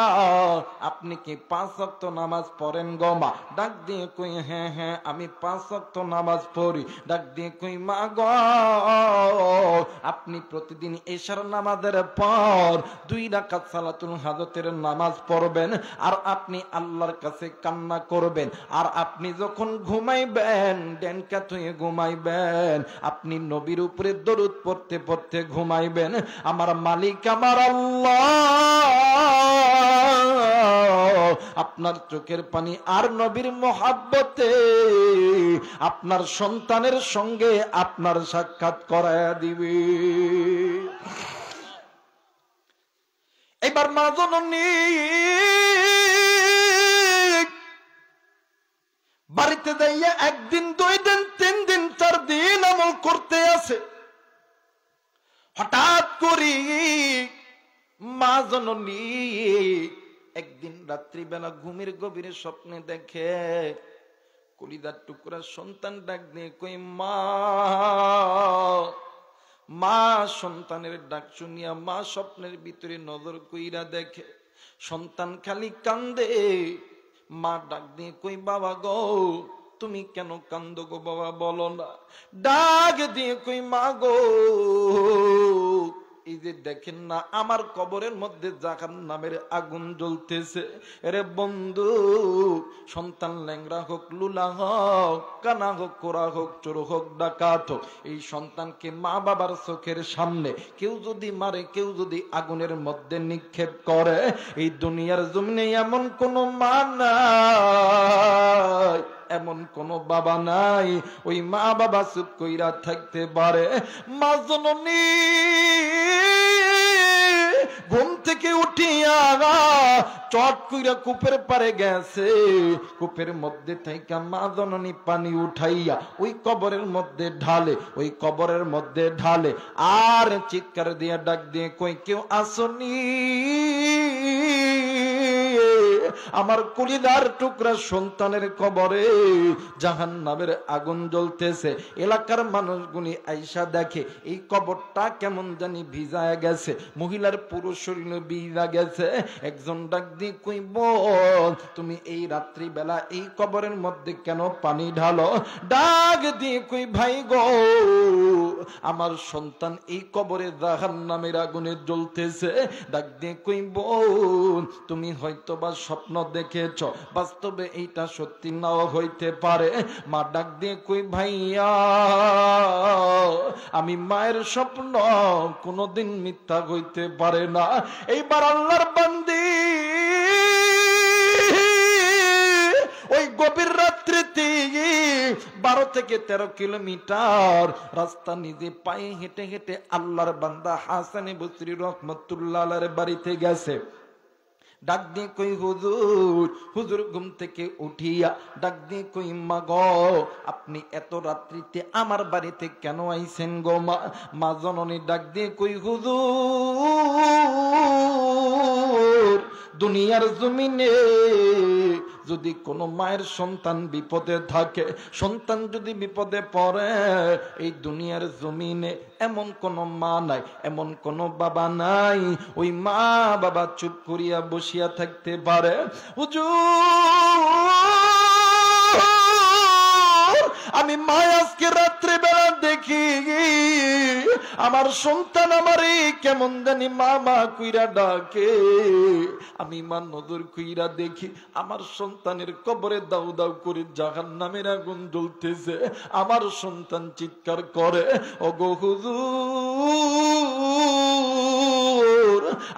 আপনি কি 5 ওয়াক্ত নামাজ পড়েন গো মা? ডাক দিয়ে কই হ্যাঁ হ্যাঁ আমি 5 ওয়াক্ত নামাজ পড়ি। ডাক দিয়ে কই মা গো, আপনি প্রতিদিন এশার নামাজের পর 2 রাকাত সালাতুল হাজতের নামাজ পড়বেন, আর আপনি আল্লাহর কাছে কান্না করবেন, আর আপনি যখন ঘুমাইবেন ডান কাত হয়ে ঘুমাইবেন, আপনি নবীর উপরে দরুদ পড়তে পড়তে ঘুমাইবেন। আমার মালিক আমার আল্লাহ আপনার চোখের পানি আর নবীর মোহাব্বতে আপনার সন্তানের সঙ্গে আপনার সাক্ষাৎ করায়া দিবে। এবার মা জননী বাড়িতে যাইয়া 1 দিন 2 দিন 3 দিন 4 দিন আমল করতে আছে। হঠাৎ করি মা জননী একদিন রাত্রিবেলা ঘুমের গভীরে স্বপ্নে দেখে কলিজার টুকরা সন্তান ডাক দিয়ে কই মা। মা সন্তানের ডাক শুনিয়া মা স্বপ্নের ভিতরে নজর কইরা দেখে সন্তান খালি কান্দে। মা ডাক দিয়ে কই বাবা গো, তুমি কেন কান্দো গো বাবা, বলো না। ডাক দিয়ে কই মা গো, এই যে দেখেন না আমার কবরের মধ্যে জাহান্নামের আগুন জ্বলতেছে। এরে বন্ধু, সন্তান ল্যাংড়া হোক, লুলা হোক, কানা হোক, কোরা হোক, চোর হোক, ডাকাত হোক, এই সন্তানকে মা বাবার চোখের সামনে কেউ যদি মারে, কেউ যদি আগুনের মধ্যে নিক্ষেপ করে, এই দুনিয়ার জমিনে এমন কোন মা নাই, এমন কোন বাবা নাই ওই মা বাবা চুপ কইরা থাকতে পারে। মা জননী ঘুম থেকে উঠিয়া চট কইরা কূপের পারে গেছে। কূপের মধ্যে থেকে মা জননী পানি উঠাইয়া ওই কবরের মধ্যে ঢালে, ওই কবরের মধ্যে ঢালে, আর চিৎকার দিয়ে ডাক দিয়ে কই কেউ আসনি? আমার কলিজার টুকরা সন্তানের কবরে জাহান্নামের আগুন জ্বলতেছে। এলাকার মানুষগুলি আইসা দেখে এই কবরটা কেমন জানি ভিজায় গেছে, মহিলার পুরো শরীর ভিজা গেছে। একজন ডাক দিয়ে কই বল, তুমি এই রাত্রি বেলা এই কবরের মধ্যে কেন পানি ঢালো? ডাক দিয়ে কই ভাই গো, আমার সন্তান এই কবরে জাহান্নামের আগুনে জ্বলতেছে। ডাক দিয়ে কই বোন, তুমি হয়তো বা স্বপ্ন দেখেছ, বাস্তবে এইটা সত্যি নাও হইতে পারে। মা ডাক দিয়ে কই ভাইয়া, আমি মায়ের স্বপ্ন কোনদিন মিথ্যা হইতে পারে না। এইবার আল্লাহর বান্দি ওই গভীর রাত্রিতে 12 থেকে 13 কিলোমিটার রাস্তা নিজে পায়ে হেঁটে হেঁটে আল্লাহর বান্দা হাসানে বসরি রহমতুল্লাহ আলাইহির বাড়িতে গেছে। ডাক দিয়ে কই হুজুর, হুজুর ঘুম থেকে উঠিয়া ডাক দিয়ে কই মা গো, আপনি এত রাত্রিতে আমার বাড়িতে কেন আইছেন গো মা? মা জননী ডাক দিয়ে কই হুজুর, দুনিয়ার জমিনে যদি কোনো মায়ের সন্তান বিপদে থাকে, সন্তান যদি বিপদে পড়ে, এই দুনিয়ার জমিনে এমন কোন মা নাই, এমন কোন বাবা নাই, ওই মা বাবা চুপ করিয়া বসিয়া থাকতে পারে। হুজুর, আমি মা আজকে রাত্রে বেলা দেখি আমার সন্তান আমারে কেমন জানি মা মা কইরা ডাকে। আমি মা নজর কইরা দেখি আমার সন্তানের কবরে দাউ দাউ করে জাহান্নামের আগুন জ্বলতেছে। আমার সন্তান চিৎকার করে, ওগো হুজুর,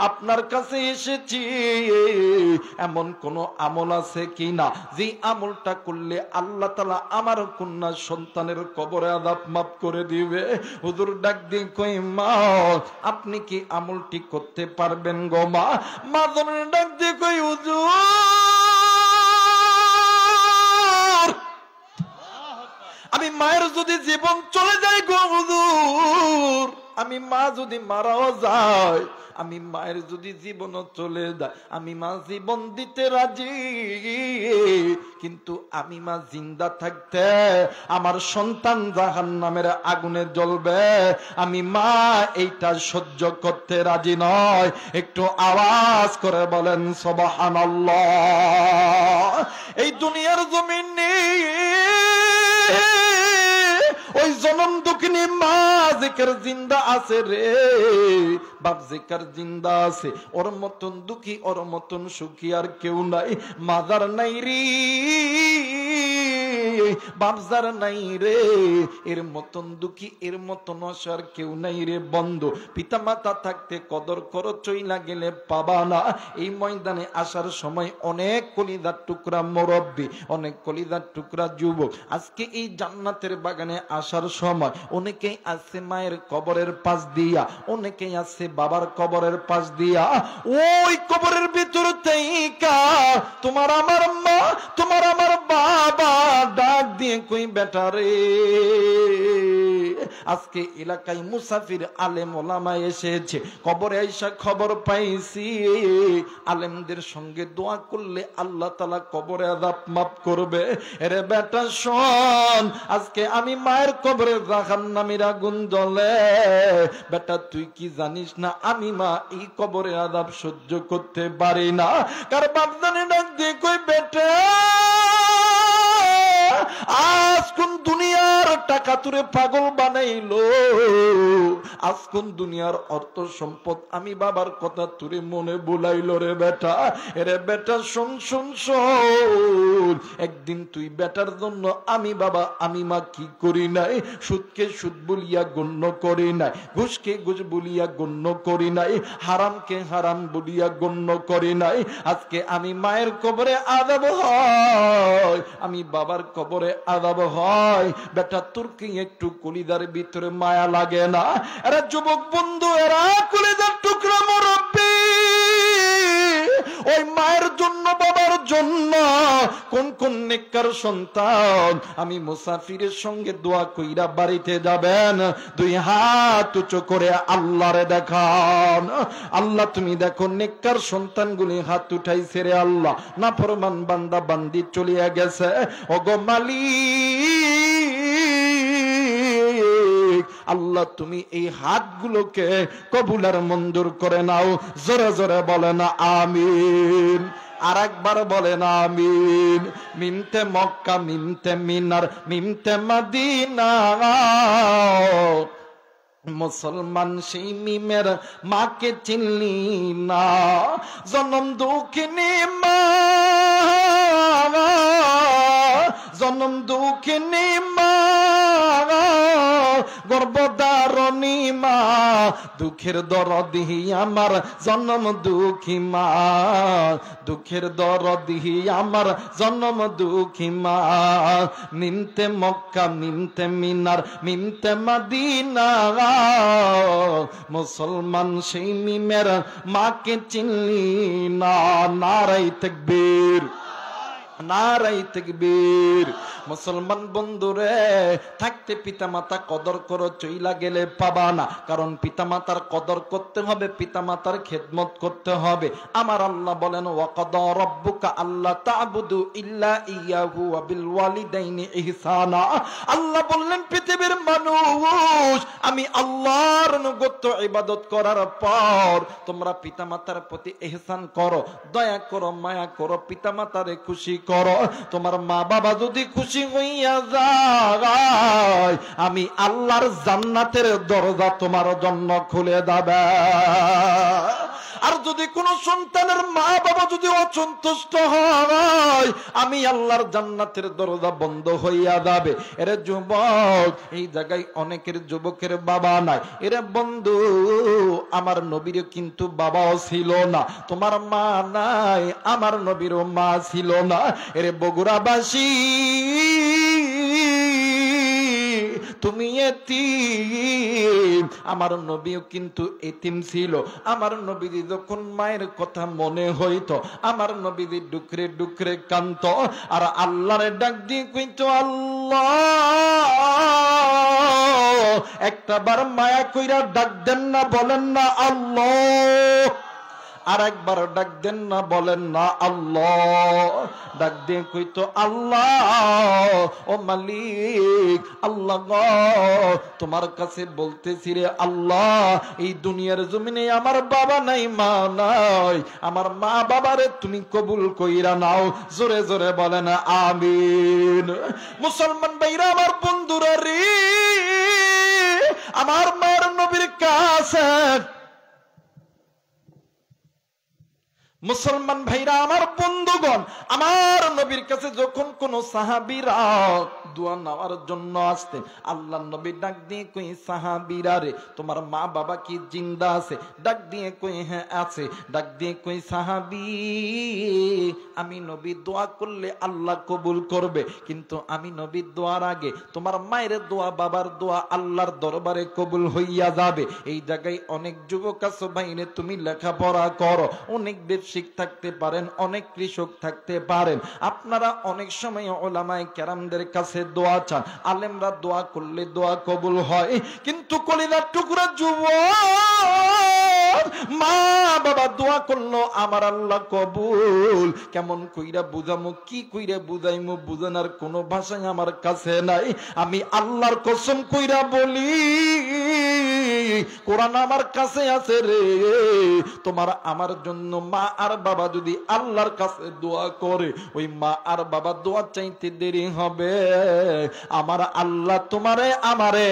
আপনার কাছে এসেছি, এমন কোন আমল আছে কিনা যে আমলটা করলে আল্লাহ তাআলা আমার কন্যা সন্তানের কবরে আযাব মাফ করে দিবে? হুজুর ডাক দিয়ে কই মা, আপনি কি আমলটি করতে পারবেন গো মা? মা জননী ডাক দিয়ে কই হুজুর, আমি মায়ের যদি জীবন চলে যায় গো হুজুর, আমি মা যদি মারাও যায়, আমি মায়ের যদি জীবনও চলে যায়, আমি মা জীবন দিতে রাজি, কিন্তু আমি মা জিন্দা থাকতে আমার সন্তান জাহান্নামের আগুনে জ্বলবে, আমি মা এইটা সহ্য করতে রাজি নয়। একটু আওয়াজ করে বলেন সুবহানাল্লাহ। এই দুনিয়ার জমিনে ওই জনম দুঃখিনী মা জিকার জিন্দা আছে রে, বাপ জিকার জিন্দা আছে, ওর মতন দুঃখী ওর মতন সুখী আর কেউ নাই। মাদার নাই রে, বাপজার নাই রে, এর মতন দুঃখী এর মতন অসার কেউ নাই রে বন্ধু। পিতা মাতা থাকতে কদর করো, চইলা গেলে পাবা না। এই ময়দানে আসার সময় অনেক কলিজার টুকরা মুরব্বী, অনেক কলিজার টুকরা যুবক আজকে এই জান্নাতের বাগানে আসার সময় অনেকেই আছে মায়ের কবরের পাশ দিয়া, অনেকেই আছে বাবার কবরের পাশ দিয়া। ওই কবরের ভিতর থেকে তোমার আমার মা, তোমার আমার বাবা ডাক দিয়ে কই বেটা রে, আজকে এলাকায় মুসাফির আলেম ওলামা এসেছে, কবরে আইসা খবর পাইছি আলেমদের সঙ্গে দোয়া করলে আল্লাহ তাআলা কবরে আযাব মাফ করবে। এরে বেটা শোন, আজকে আমি মায়ের কবরে জাহান্নামের আগুন জ্বলে, বেটা তুই কি জানিস না আমি মা এই কবরে আযাব সহ্য করতে পারি না। কার বাপ জানে ডাক দিয়ে কই বেটা, আজ কোন দুনিয়ার টাকা তুরে পাগল বানাইলো, আজ কোন দুনিয়ার অর্থ সম্পদ আমি বাবার কথা তুরে মনে বুলাইলো রে বেটা। এরে বেটা শোন শোন শোন, একদিন তুই বেটার জন্য আমি বাবা আমি মা কি করি নাই, সুদকে সুদ বলিয়া গণ্য করি নাই, ঘুষকে ঘুষ বলিয়া গণ্য করি নাই, হারামকে হারাম বলিয়া গণ্য করি নাই। আজকে আমি মায়ের কবরে আযাব হয়, আমি বাবার কবরে আযাব হয়, বেটা তোর কি একটু কলিজার ভিতরে মায়া লাগে না? এরা যুবক বন্ধু, এরা কলিজার টুকরা মুরব্বী, ওই মায়ের জন্য বাবার জন্য কোন কোন নেককার সন্তান আমি মুসাফিরের সঙ্গে দোয়া কইরা বাড়িতে যাবেন, দুই হাত উঁচু করে আল্লাহরে দেখান। আল্লাহ তুমি দেখো নেককার সন্তানগুলি হাত উঠাইছে রে আল্লাহ, নাফরমান বান্দা বান্দি চলিয়া গেছে, ওগো মালিক আল্লাহ তুমি এই হাতগুলোকে কবুল আর মঞ্জুর করে নাও। জোরে জোরে বলেন আমিন, আর একবার বলেন আমিন। মিমতে মক্কা, মিমতে মিনার, মিমতে মদিনা, মুসলমান সেই মিমের মাকে চিনলি না, জনম দুঃখিনী মা, জনম দুঃখিনী মা, গর্ভধারণী মা, দুঃখের দরদি আমার জন্ম দুঃখী মা, দুঃখের দরদি আমার জন্ম দুঃখী মা। মিনতে মক্কা মিনতে মিনার মিনতে মদিনা, মুসলমান সেই মিমের মাকে চিনলি না। নারায়ে তাকবীর, নারায়ে তাকবীর। মুসলমান বন্ধুরে, থাকতে পিতামাতা কদর করো, চইলা গেলে পাবা না। কারণ পিতামাতার কদর করতে হবে, পিতামাতার খেদমত করতে হবে। আমার আল্লাহ বলেন, ওয়াকাদা রাব্বুকা আল্লা তা'বুদু ইল্লা ইয়াহু ওয়া বিল ওয়ালিদাইনি ইহসানা। আল্লাহ বললেন, পৃথিবীর মানুষ, আমি আল্লাহর আনুগত্য ইবাদত করার পর তোমরা পিতামাতার প্রতি ইহসান করো, দয়া করো, মায়া করো, পিতামাতারে খুশি করো। তোমার মা বাবা যদি খুশি হইয়া যায়, আমি আল্লাহর জান্নাতের দরজা তোমার জন্য খুলে দেবে। আর যদি কোন সন্তানের মা বাবা যদি অসন্তুষ্ট হয়, আমি আল্লাহর জান্নাতের দরজা বন্ধ হইয়া যাবে। এরে যুবক, এই জায়গায় অনেকের যুবকের বাবা নাই। এরে বন্ধু, আমার নবীর কিন্তু বাবাও ছিল না। তোমার মা নাই, আমার নবীরও মা ছিল না। এরে বগুড়াবাসী, তুমি এতিম, আমার নবীও কিন্তু এতিম ছিল। আমার নবীজি যখন মায়ের কথা মনে হইতো, আমার নবীজি ডুকরে ডুকরে কাঁদতো, আর আল্লাহরে ডাক দিয়ে কইতো, আল্লাহ। একটা বার মায়া কইরা ডাক দেন না, বলেন না আল্লাহ। আর একবার ডাক দেন না, বলেন না আল্লাহ। ডাক দিয়ে কইতো, আল্লাহ, ও মালিক, আল্লাহ গো, তোমার কাছে বলতেছি রে আল্লাহ, এই দুনিয়ার জমিনে আমার বাবা নাই, মা নাই, আমার মা বাবারে তুমি কবুল কইরা নাও। জোরে জোরে বলেন আমিন। মুসলমান ভাইরা, আমার বন্ধুরা রে, আমার মার নবীর কাছে, মুসলমান ভাইরা, আমার বন্ধুগণ, আমার নবীর কাছে যখন কোন সাহাবীরা দোয়া নেওয়ার জন্য আসতেন, আল্লাহ নবী ডাক দিয়ে কই, সাহাবীরা রে, তোমার মা বাবা কি জিন্দা আছে? ডাক দিয়ে কই, হ্যাঁ আছে। ডাক দিয়ে কই, সাহাবী, আমি নবী দোয়া করলে আল্লাহ কবুল করবে, কিন্তু আমি নবীর দোয়ার আগে তোমার মায়ের দোয়া, বাবার দোয়া আল্লাহর দরবারে কবুল হইয়া যাবে। এই জায়গায় অনেক যুবক আছে ভাইরে, তুমি লেখাপড়া করো, অনেক ব্যবসায়িক থাকতে পারেন, অনেক কৃষক থাকতে পারেন, আপনারা অনেক সময় উলামায়ে কেরামদের কাছে দোয়া চান, আলেমরা দোয়া করলে দোয়া কবুল হয়, কিন্তু কলিজার টুকরা যুবক, মা বাবা দোয়া করলো আমার আল্লাহ কবুল কেমন কইরা বুঝামু, কি কইরা বুঝাইমু, বুঝানোর কোনো ভাষাই আমার কাছে নাই। আমি আল্লাহর কসম কইরা বলি, কোরআন আমার কাছে আছে রে, তোমার আমার জন্য মা আর বাবা যদি আল্লাহর কাছে দোয়া করে, ওই মা আর বাবা দোয়া চাইতে দেরি হবে, আমার আল্লাহ তোমারে আমারে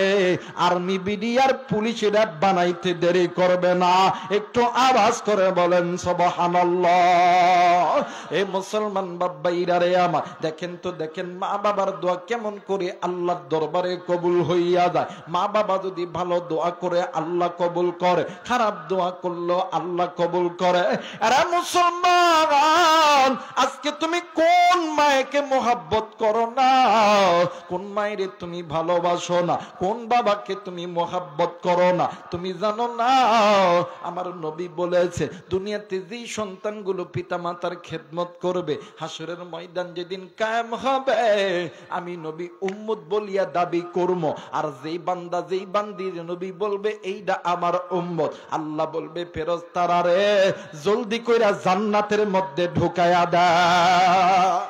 আর্মি বিডিআর পুলিশেরা বানাইতে দেরি করবে না। একটু আওয়াজ করে বলেন সুবহানাল্লাহ। এই মুসলমান বাবাইরা রে আমার, দেখেন তো দেখেন, মা বাবার দোয়া কেমন করে আল্লাহর দরবারে কবুল হইয়া যায়। মা বাবা যদি ভালো দোয়া করে আল্লাহ কবুল করে, খারাপ দোয়া করলো আল্লাহ কবুল করে। আরে মুসলমান, আজকে তুমি কোন মায়েকে মোহাব্বত করো না, কোন মায়ের তুমি ভালোবাসো না, কোন বাবাকে তুমি মোহাব্বত করো না, তুমি জানো না? আমার নবী বলেছে, দুনিয়াতে যেই সন্তানগুলো পিতা মাতার খেদমত করবে, হাসরের ময়দান যেদিন কায়েম হবে, আমি নবী উম্মত বলিয়া দাবি করব। আর যেই বান্দা যেই বান্দির নবী বলবে এইটা আমার উম্মত, আল্লাহ বলবে, ফেরেশতারা রে, জলদি কইরা জান্নাতের মধ্যে ঢুকায়া দাও।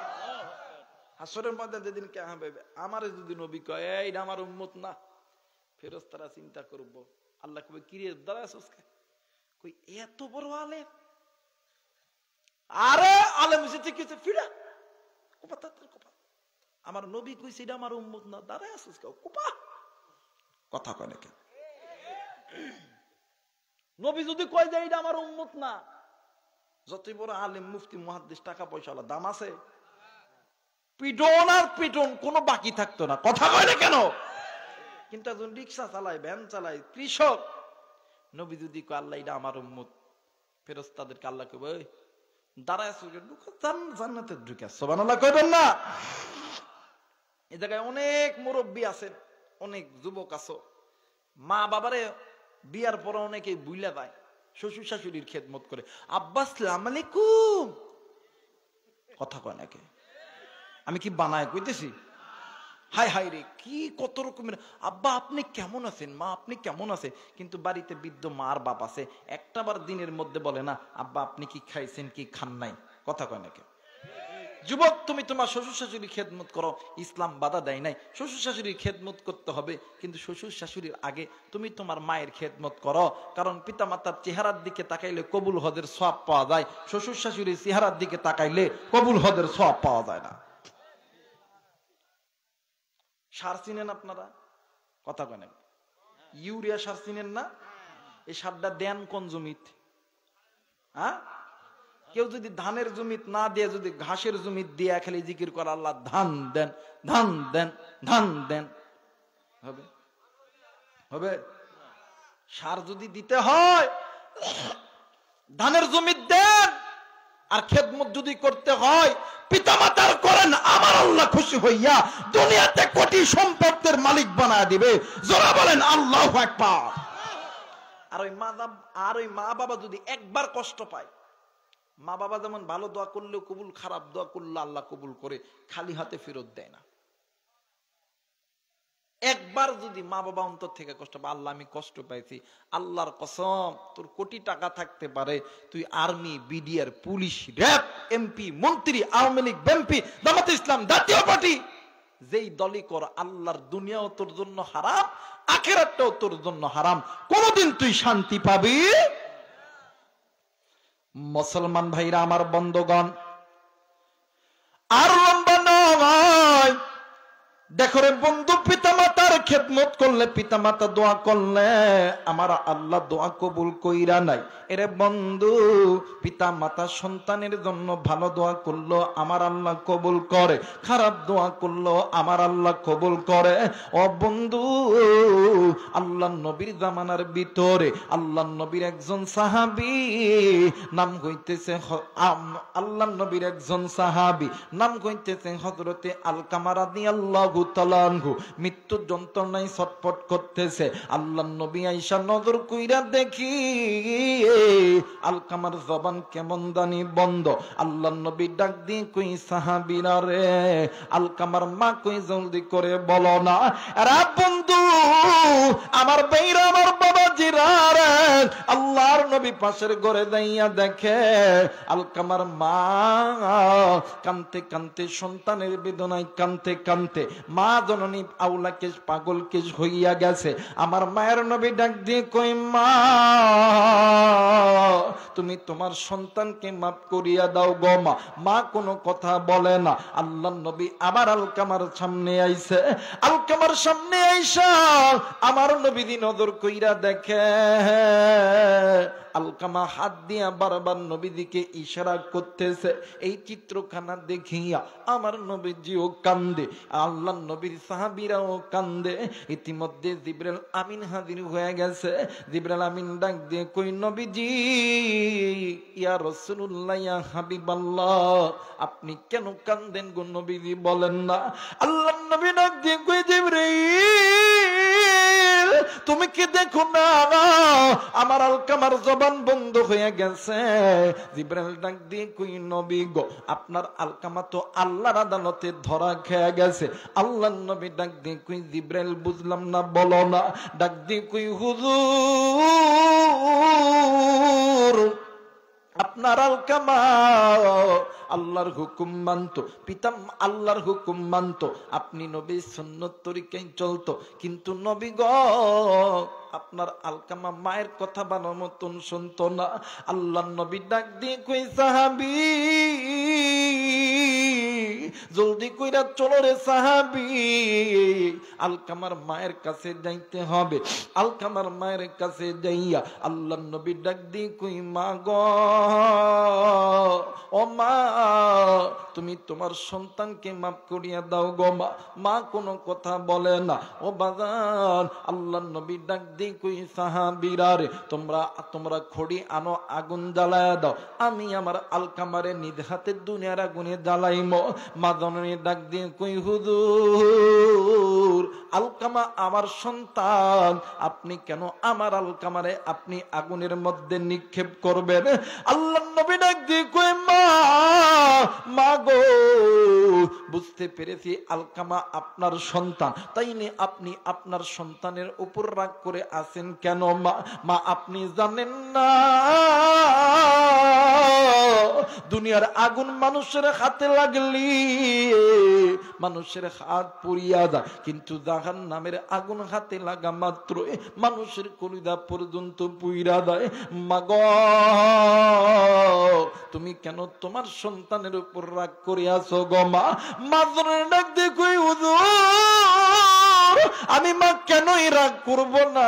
হাসরের মধ্যে যেদিন কায়েম হবে, আমারে যদি নবী কয় এইটা আমার উম্মত না, ফেরেশতারা চিন্তা করব, আল্লাহ কবে, কি রে দাঁড়াছস, কই এত বড় আলেম, আরে আলেম এসেছে কিছু ফিরা কোপা, তার কোপা, আমার নবী কইছে এটা আমার উম্মত না, দাঁড়ায় আসিস কোপা, কথা কয় না কেন? নবী যদি কয় যে এটা আমার উম্মত না, যতই বড় আলেম, মুফতি, মুহাদ্দিস, টাকা পয়সা দাম আছে, পিটন আর পিটন, কোনো বাকি থাকতো না, কথা কয় না কেন? কিন্তু একজন রিক্সা চালায়, ভ্যান চালায়, কৃষক, নবী যদি কয় আল্লাহ এটা আমার উম্মত, ফেরেশতাদেরকে আল্লাহ কইবে ওই দাঁড়ায় আছে জান্নাতে ঢুকে, সুবহানাল্লাহ কইবেন না? এই জায়গায় অনেক মুরব্বী আছেন, অনেক যুবক আছো, মা বাবারে বিয়ার পরে অনেকে বুইলা যায়, শ্বশুর শাশুড়ির খেদমত করে, আব্বা আসসালামু আলাইকুম কথা কয় নাকি? আমি কি বানায় কইতেছি? হাই হাই রে, কি কত রকমের আব্বা আপনি কেমন আছেন, মা আপনি কেমন আছে, কিন্তু বাড়িতে বৃদ্ধ মার বাপ আছে, একটাবার দিনের মধ্যে বলে না আব্বা আপনি কি খাইছেন কি খান নাই, কথা কয় নাকি? যুবক, তুমি তোমার শ্বশুর শাশুড়ির খেদমত করো, ইসলাম বাধা দেয় নাই, শ্বশুর শাশুড়ির খেদমত করতে হবে, কিন্তু শ্বশুর শাশুড়ির আগে তুমি তোমার মায়ের খেদমত করো, কারণ পিতা মাতার চেহারার দিকে তাকাইলে কবুল হজের সওয়াব পাওয়া যায়, শ্বশুর শাশুড়ির চেহারার দিকে তাকাইলে কবুল হজের সওয়াব পাওয়া যায় না। সার চিনেন আপনারা? কথা কেন? ইউরিয়া সার চিনেন না? এই সারটা দেন কোন জমিতে? হ্যাঁ, কেউ যদি ধানের জমিত না দিয়ে যদি ঘাসের জমিত দিয়ে খালি জিকির করে আল্লাহ ধান দেন ধান দেন ধান দেন, হবে? হবে? সার যদি দিতে হয় ধানের জমিত দেন, আর খেদমত যদি করতে হয় পিতামাতার করেন, আমার আল্লাহ খুশি হইয়া দুনিয়াতে কোটি সম্পদের মালিক বানায় দিবে। যারা বলেন আল্লাহু আকবার। আর ওই মা বাবা যদি একবার কষ্ট পায়, মা বাবা যেমন ভালো দোয়া করলেও কবুল, খারাপ দোয়া করলে আল্লাহ কবুল করে, খালি হাতে ফেরত দেয় না। একবার যদি মা বাবা অন্তর থেকে কষ্ট পায়, আল্লাহ আমি কষ্ট পাইছি, আল্লাহর কসম তোর কোটি টাকা থাকতে পারে, তুই army, BDR, police, RAB, MP, মন্ত্রী, আওয়ামী লীগ, বিএনপি, জামাত ইসলাম, জাতীয় পার্টি, যেই দলই কর, আল্লাহর দুনিয়াও তোর জন্য হারাম, আখিরাতটাও তোর জন্য হারাম, কোনদিন তুই শান্তি পাবি? মুসলমান ভাইরা আমার, বন্ধুগণ, আর লম্বা নয়, দেখো রে বন্ধু, পিতামাতার খেদমত করলে, পিতামাতা দোয়া করলে আমার আল্লাহ দোয়া কবুল কইরা নাই। এরে বন্ধু, পিতামাতা সন্তানের জন্য ভালো দোয়া করলো আমার আল্লাহ কবুল করে, খারাপ দোয়া করলো আমার আল্লাহ কবুল করে। ও বন্ধু, আল্লাহ নবীর জামানার ভিতরে আল্লাহ নবীর একজন সাহাবী নাম হইতেছে আল্লাহ নবীর একজন সাহাবী নাম হইতেছে হযরতে আলকামা রাদিয়াল্লাহু তাআলা আনহু, মৃত্যু যন্ত্রণায় ছটফট করতেছে। আল্লাহ নবী আয়েশা নজর কইরা দেখি আলকামার জবান কেমন জানি বন্ধ। আল্লাহ নবী ডাক দিয়ে কই, সাহাবীরা রে, আলকামার মা কই জলদি করে বলো না। আরে বন্ধু আমার ভাইরা, আমার বাবাজিরা রে, আল্লাহর নবী পাশের ঘরে দাইয়া দেখে আলকামার মা কানতে কানতে, সন্তানের বেদনায় কানতে কানতে মা জননী আউলাকেশ পাগলকেশ হইয়া গেছে। আমার মায়ের নবী ডাক দিয়ে কই, মা তুমি তোমার সন্তানকে মাফ করিয়া দাও গো মা। মা কোনো কথা বলে না। আল্লাহ নবী আবার আলকামার সামনে আইছে, আলকামার সামনে আইসা আমার নবী নজর কইরা দেখে আলকামা হাত দিয়া বারবার নবীদিকে ইশারা করতেছে। এই চিত্রখানা দেখিয়া আমার নবীজিও কান্দে, আল্লাহ নবীর সাহাবীরাও কান্দে। ইতিমধ্যে জিবরাইল আমিন হাজির হয়ে গেছে। জিবরাইল আমিন ডাক দিয়ে কই, নবীজি, ইয়া রাসূলুল্লাহ, ইয়া হাবিবাল্লাহ, আপনি কেন কান্দেন গো নবীজি, বলেন না। আল্লাহ নবী ডাক দিয়ে কই, জিবরাইল তুমি কি দেখো না আমার আলকামার জবান বন্ধ হয়ে গেছে? জিবরাইল ডাক দিয়ে কই, নবী গো, আপনার আলকামা তো আল্লাহর আদালতে ধরা খেয়ে গেছে। আল্লাহ নবী ডাক দিয়ে কই, জিবরাইল বুঝলাম না, বলো না। ডাক দিয়ে কই, হুজুর আপনার আলকামা আল্লাহর হুকুম মানত, পিতাম আল্লাহর হুকুম মানত, আপনি নবীর সুন্নত তরিকায় চলতো, কিন্তু নবী গো আপনার আলকামা মায়ের কথা ভালো মতন শুনতো না। আল্লাহ নবী ডাক দিয়ে কই, সাহাবী জলদি কইরা চলো রে সাহাবী, আলকামার মায়ের কাছে যাইতে হবে। আলকামার মায়ের কাছে যাইয়া আল্লাহর নবী ডাক দি কই মা গো, ও মা তুমি তোমার সন্তানকে মাফ করিয়া দাও গো মা। মা কোনো কথা বলে না। ও বাজান, আল্লাহর নবী ডাক দি কই সাহাবীরা রে, তোমরা খড়ি আনো, আগুন জ্বালায়া দাও, আমি আমার আলকামারে নিজ হাতে দুনিয়ার আগুনে জ্বালাইমো। মা জননী ডাক দিয়ে কই হুজুর, আলকামা আমার সন্তান, আপনি কেন আমার আলকামারে আপনি আগুনের মধ্যে নিক্ষেপ করবেন? আল্লাহর নবী ডাক দিয়ে কই মা গো, বুঝতে পেরেছি আলকামা আপনার সন্তান, তাই নি আপনি আপনার সন্তানের উপর রাগ করে আছেন কেন মা? আপনি জানেন না দুনিয়ার আগুন মানুষের হাতে লাগলি মানুষের হাত পুড়িয়া যায়, কিন্তু জাহান্নামের আগুন হাতে লাগা মাত্রই মানুষের কলিজা পর্যন্ত পুইরা দেয়। মা গো, তুমি কেন তোমার সন্তানের উপর রাগ করে আছো গো মা? মাঝরে ডাক দেখো হুজুর, আমি মা কেনই রাগ করব না?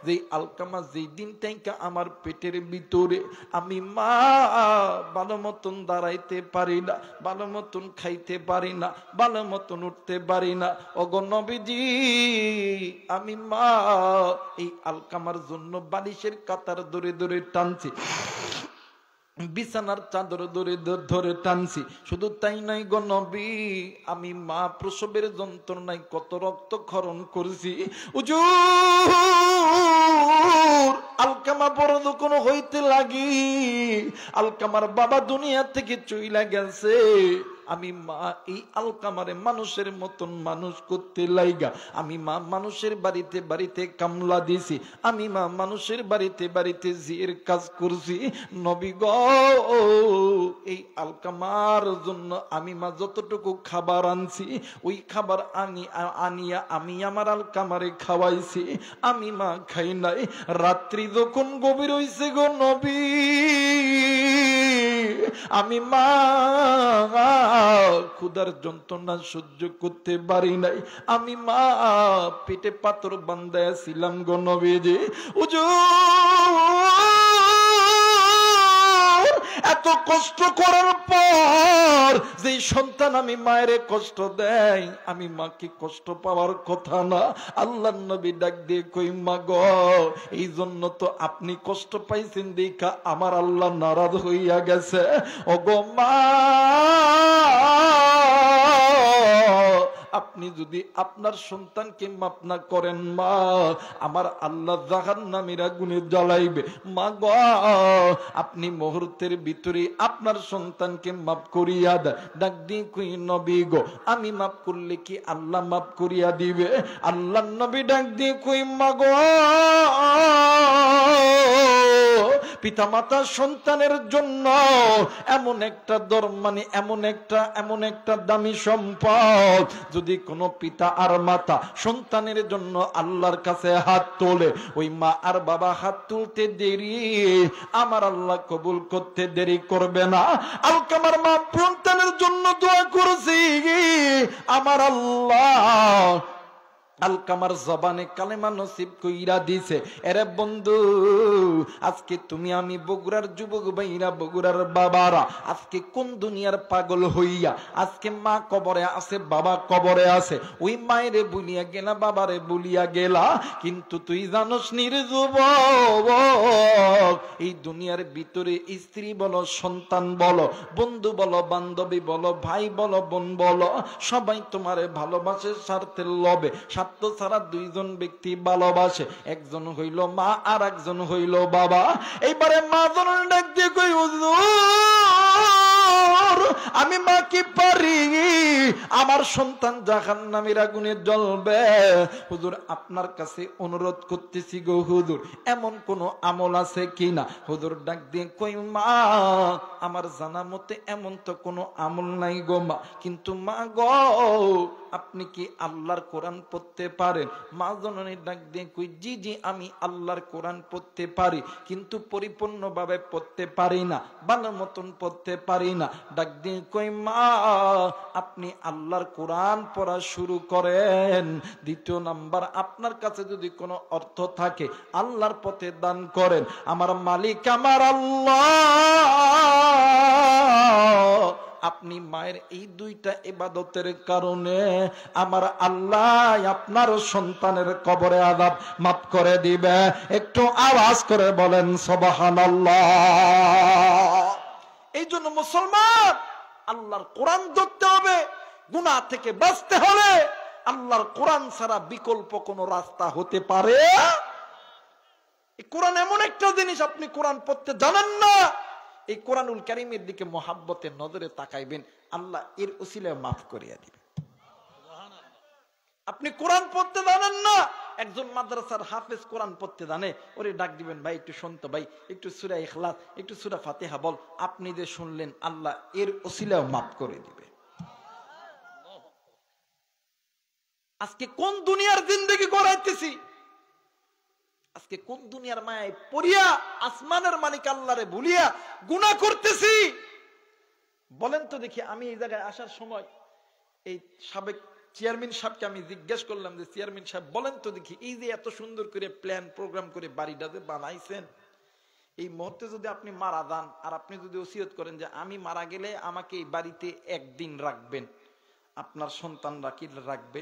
যে আলকামা যেই দিন থেকে আমার পেটের ভিতরে, আমি মা ভালো মতন দাঁড়াইতে পারি না, ভালো মতন খাইতে পারি না, ভালো মতন উঠতে পারি না। ওগো নবীজি, আমি মা এই আলকামার জন্য বালিশের কাতার ধরে ধরে টানছি, বিছানার চাদর ধরে ধরে টানছি। শুধু তাই নাই গো নবী, আমি মা প্রসবের যন্ত্রণায় কত রক্তক্ষরণ করছি। হুজুর, আলকামা বড় যখন হইতে লাগি, আলকামার বাবা দুনিয়া থেকে চইলা গেছে, আমি মা এই আলকামারে মানুষের মতন মানুষ করতে লাইগা, আমি মা মানুষের বাড়িতে বাড়িতে কামলা দিছি, আমি মা মানুষের বাড়িতে বাড়িতে জিয়ের কাজ করছি। নবী গো, এই আলকামার জন্য আমি মা যতটুকু খাবার আনছি, ওই খাবার আনিয়া আমি আমার আলকামারে খাওয়াইছি, আমি মা খাই নাই। রাত্রি যখন গভীর হইছে গো নবী, আমি মা ক্ষুধার যন্ত্রণা সহ্য করতে পারি নাই, আমি মা পেটে পাথর বান্ধায়া ছিলাম গো নবীজি। এত কষ্ট করার পর যে সন্তান আমি মায়ের কষ্ট দেয়, আমি মাকে কষ্ট পাওয়ার কথা না। আল্লাহর নবী ডাক দিয়ে কই মা গো, এই জন্য তো আপনি কষ্ট পাইছেন দেখা আমার আল্লাহ নারাজ হইয়া গেছে। ওগো মা, আপনি যদি আপনার সন্তানকে মাফ না করেন মা, আমার আল্লাহ জাহান্নামের আগুনে জ্বালাইবে। মা গো, আপনি মুহূর্তের ভিতরে আপনার সন্তানকে মাফ করিয়া দেয়। ডাক দিয়ে কই নবী গো, আমি মাফ করলে কি আল্লাহ মাফ করিয়া দিবে? আল্লাহ নবী ডাক দিয়ে কই মা গো, পিতা মাতা সন্তানের জন্য এমন একটা মানে এমন একটা দামি সম্পদ, যদি কোনো পিতা আর মাতা সন্তানের জন্য আল্লাহর কাছে হাত তোলে, ওই মা আর বাবা হাত তুলতে দেরি, আমার আল্লাহ কবুল করতে দেরি করবে না। আলকামার মা সন্তানের জন্য দোয়া করেছি, আমার আল্লাহ আলকামার জবানে কালেমা নসিব কইরা দিছে। এরে বন্ধু, আজকে তুমি আমি বগুড়ার যুবক ভাইরা, বগুড়ার বাবারা, আজকে কোন দুনিয়ার পাগল হইয়া আজকে মা কবরে আছে, বাবা কবরে আছে, ওই মায়েরে বলিয়া গেলা, বাবারে বলিয়া গেলা, কিন্তু তুই জানোস নির যুবক, এই দুনিয়ার ভিতরে স্ত্রী বলো, সন্তান বলো, বন্ধু বলো, বান্ধবী বলো, ভাই বলো, বোন বলো, সবাই তোমারে ভালোবাসে স্বার্থের লোভে। স্বার্থ ছাড়া দুইজন ব্যক্তি ভালোবাসে, একজন হইল মা আর একজন হইল বাবা। এইবারে মা জননী ডাক দিয়ে কই হুজুর, আমি মা কি পারি, আমার সন্তান জাহান্নামের আগুনে জ্বলবে। হুজুর আপনার কাছে অনুরোধ করতেছি গো হুজুর, এমন কোন আমল আছে কিনা? হুজুর ডাক দিয়ে কই মা, আমার জানা মতে এমন তো কোনো আমল নাই গো মা, কিন্তু মা গো আপনি কি আল্লাহর কোরআন পড়তে পারেন? মা জননী ডাক দিয়ে কই, জি জি আমি আল্লাহর কোরআন পড়তে পারি, কিন্তু পরিপূর্ণভাবে পড়তে পারি না, ভালো মতন পড়তে পারি না। ডাক দিয়ে কই, মা আপনি আল্লাহর কোরআন পড়া শুরু করেন। দ্বিতীয় নাম্বার, আপনার কাছে যদি কোনো অর্থ থাকে আল্লাহর পথে দান করেন। আমার মালিক আমার আল্লাহ, আপনি মায়ের এই দুইটা ইবাদতের কারণে আমার আল্লাহ আপনার সন্তানের কবরে আযাব মাফ করে দিবে। একটু আওয়াজ করে বলেন সুবহানাল্লাহ। এই জন্য মুসলমান আল্লাহর কোরআন ধরতে হবে। গুনাহ থেকে বাঁচতে হলে আল্লাহর কোরআন ছাড়া বিকল্প কোনো রাস্তা হতে পারে? এই কোরআন এমন একটা জিনিস, আপনি কোরআন পড়তে জানেন না, এই কোরআনুল কারীমের দিকে মহাব্বতের নজরে তাকাইবেন, আল্লাহ এর উসিলায় মাফ করিয়া দিবে। আপনি কোরআন পড়তে জানেন না, একজন মাদ্রাসার হাফেজ কোরআন পড়তে জানে, ওরে ডাক দিবেন, ভাই একটু শুনতো, ভাই একটু সূরা ইখলাস, একটু সূরা ফাতিহা বল। আপনি যে শুনলেন আল্লাহ এর উসিলায় মাফ করে দিবে। আজকে কোন দুনিয়ার জিন্দেগি গড়াইতেছি? আজকে কোন দুনিয়ার মায়ায় পড়িয়া আসমানের মালিক আল্লাহরে ভুলিয়া গুনাহ করতেছি? বলেন তো দেখি। আমি এই জায়গায় আসার সময় এই সাবেক চেয়ারম্যান সাহেবকে আমি জিজ্ঞেস করলাম যে, চেয়ারম্যান সাহেব বলেন তো দেখি, এই যে এত সুন্দর করে প্ল্যান প্রোগ্রাম করে বাড়িটা যে বানাইছেন, এই মুহূর্তে যদি আপনি মারা যান আর আপনি যদি ওসিয়ত করেন যে আমি মারা গেলে আমাকে এই বাড়িতে একদিন রাখবেন, আপনার সন্তানরা কি রাখবে?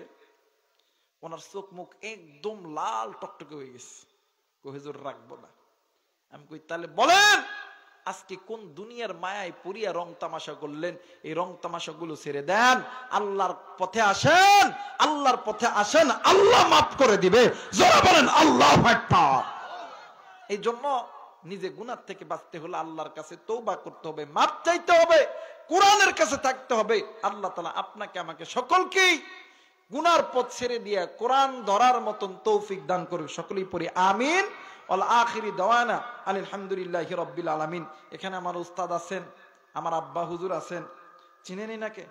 ওনার চোখ মুখ একদম লাল টকটকে হয়ে গেছে। হুজুর রাখবো না। আমি কই তাহলে বলেন আজকে কোন দুনিয়ার মায়ায় পুরিয়া রং তামাশা করলেন? এই রং তামাশা গুলো ছেড়ে দেন, আল্লাহর পথে আসেন, আল্লাহর পথে আসেন, আল্লাহ মাফ করে দিবে। যারা বলেন আল্লাহু আকবার। এই জন্য নিজে গুনাহ থেকে বাঁচতে হলে আল্লাহর কাছে তওবা করতে হবে, মাফ চাইতে হবে, কোরআনের কাছে থাকতে হবে। আল্লাহ তাআলা আপনাকে আমাকে সকলকেই গুনার পথ ছেড়ে দিয়ে কোরআন ধরার মতন তৌফিক দান করুক। সকলেই পড়ি আমিন। ওয়াল আখিরি দাওয়ানা আলহামদুলিল্লাহি রাব্বিল আলামিন। এখানে আমার উস্তাদ আছেন, আমার আব্বা হুজুর আছেন, চিনেন নাকি?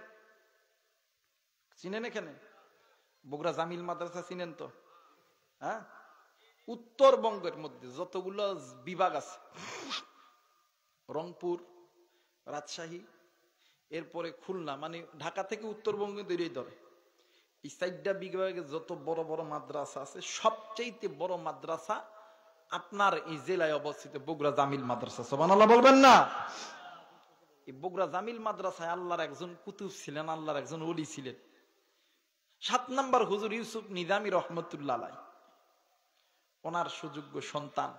চিনেন? এখানে বগুড়া জামিল মাদ্রাসা চিনেন তো? হ্যাঁ, উত্তরবঙ্গের মধ্যে যতগুলো বিভাগ আছে, রংপুর, রাজশাহী, এরপরে খুলনা, মানে ঢাকা থেকে উত্তরবঙ্গে দূরেই ধরে, এই 4টা বিভাগে যত বড় বড় মাদ্রাসা আছে, সবচেয়ে বড় মাদ্রাসা আপনার এই জেলায় অবস্থিত বগুড়া জামিল মাদ্রাসা। সুবহানাল্লাহ বলবেন না? এই বগুড়া জামিল মাদ্রাসায় আল্লাহর একজন কুতুব ছিলেন, আল্লাহর একজন ওলি ছিলেন। 7 নম্বর হুজুর ইউসুফ নিজামী রহমতুল্লাহ আলাইহি, ওনার সুযোগ্য সন্তান।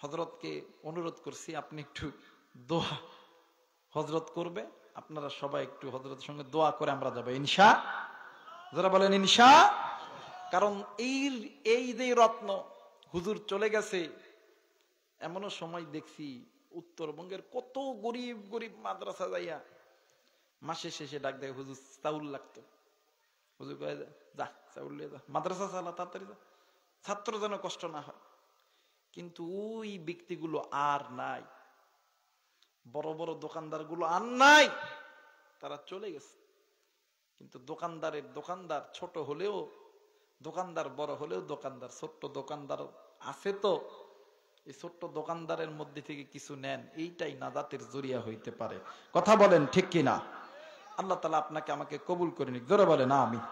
হযরতকে অনুরোধ করছি আপনি একটু দোয়া হযরত করবে, আপনারা সবাই একটু হযরতের সঙ্গে দোয়া করে আমরা যাব ইনশাআল্লাহ। যারা বলেন ইনশাআল্লাহ। কারণ এই যে রত্ন হুজুর চলে গেছে, এমনও সময় দেখছি উত্তরবঙ্গের কত গরিব গরিব মাদ্রাসা যাইয়া মাসে শেষে ডাক দেয়, হুজুর চাউল লাগতো। হুজুর কয়ে যা চাউল লিয়ে যা, মাদ্রাসা চালা তাড়াতাড়ি যা, ছাত্র যেন কষ্ট না হয়। কিন্তু ওই ব্যক্তিগুলো আর নাই, বড় বড় দোকানদার গুলো আর নাই, তারা চলে গেছে। কিন্তু দোকানদার ছোট হলেও দোকানদার, বড় হলেও দোকানদার, ছোট্ট দোকানদার আছে। তো এই ছোট্ট দোকানদারের মধ্যে থেকে কিছু নেন, এইটাই নাজাতের জরিয়া হইতে পারে। কথা বলেন ঠিক কিনা? আল্লাহ তাআলা আপনাকে আমাকে কবুল করে নিক। জোরে বলেন আমিন।